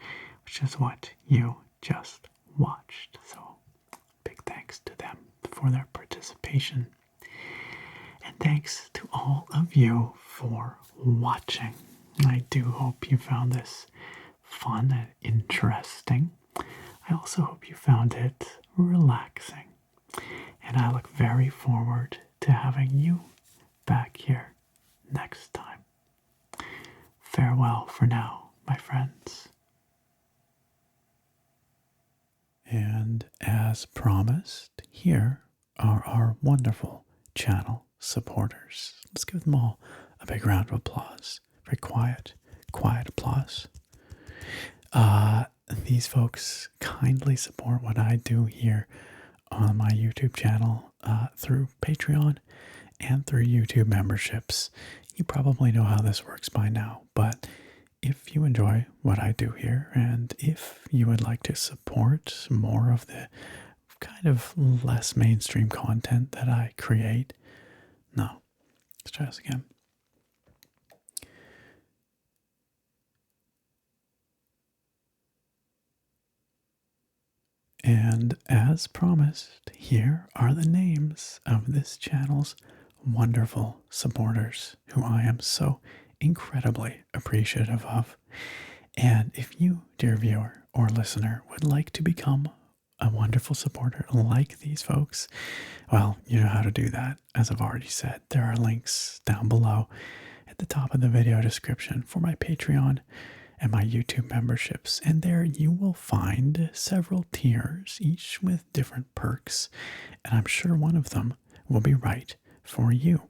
which is what you just watched. So big thanks to them for their participation. And thanks to all of you for watching. I do hope you found this fun and interesting. I also hope you found it relaxing. And I look very forward to having you back here next time. Farewell for now, my friends. And as promised, here are our wonderful channel supporters. Let's give them all a big round of applause. Very quiet applause. These folks kindly support what I do here on my YouTube channel through Patreon and through YouTube memberships. You probably know how this works by now, but if you enjoy what I do here, and if you would like to support more of the kind of less mainstream content that I create, no, let's try this again. And as promised, here are the names of this channel's wonderful supporters who I am so incredibly appreciative of. And if you, dear viewer or listener, would like to become a wonderful supporter like these folks, well, you know how to do that. As I've already said, there are links down below at the top of the video description for my Patreon and my YouTube memberships, and there you will find several tiers, each with different perks, and I'm sure one of them will be right for you.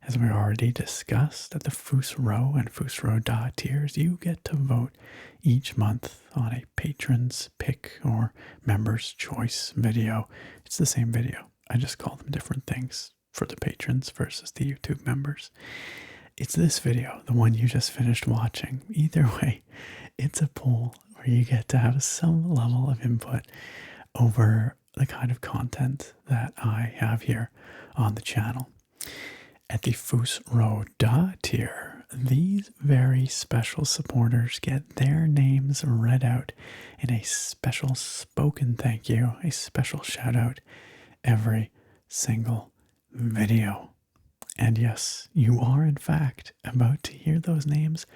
As we already discussed, at the Fusro and Fusro tiers, you get to vote each month on a patron's pick or member's choice video. It's the same video, I just call them different things for the patrons versus the YouTube members. It's this video, the one you just finished watching. Either way, it's a poll where you get to have some level of input over the kind of content that I have here on the channel. At the Fusro tier, these very special supporters get their names read out in a special spoken thank you, a special shout out every single video. And yes, you are in fact about to hear those names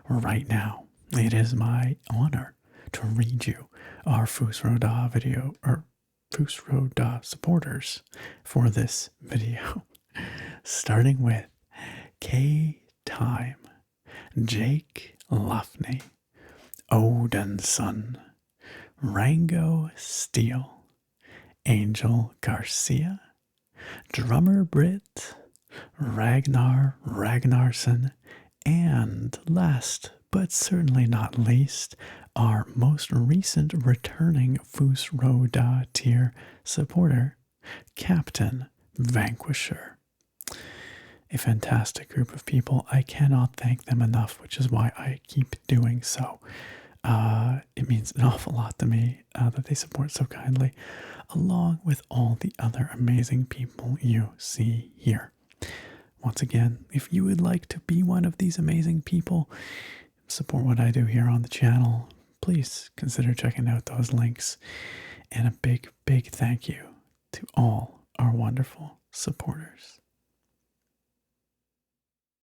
right now. It is my honor to read you our Fusro video, or Fusro supporters for this video. Starting with K Time, Jake Luffney, Odinson, Rango Steele, Angel Garcia, Drummer Brit, Ragnar Ragnarsson, and last but certainly not least, our most recent returning Fusro tier supporter, Captain Vanquisher. A fantastic group of people. I cannot thank them enough, which is why I keep doing so. It means an awful lot to me that they support so kindly, along with all the other amazing people you see here. Once again, if you would like to be one of these amazing people, support what I do here on the channel, please consider checking out those links. And a big, big thank you to all our wonderful supporters.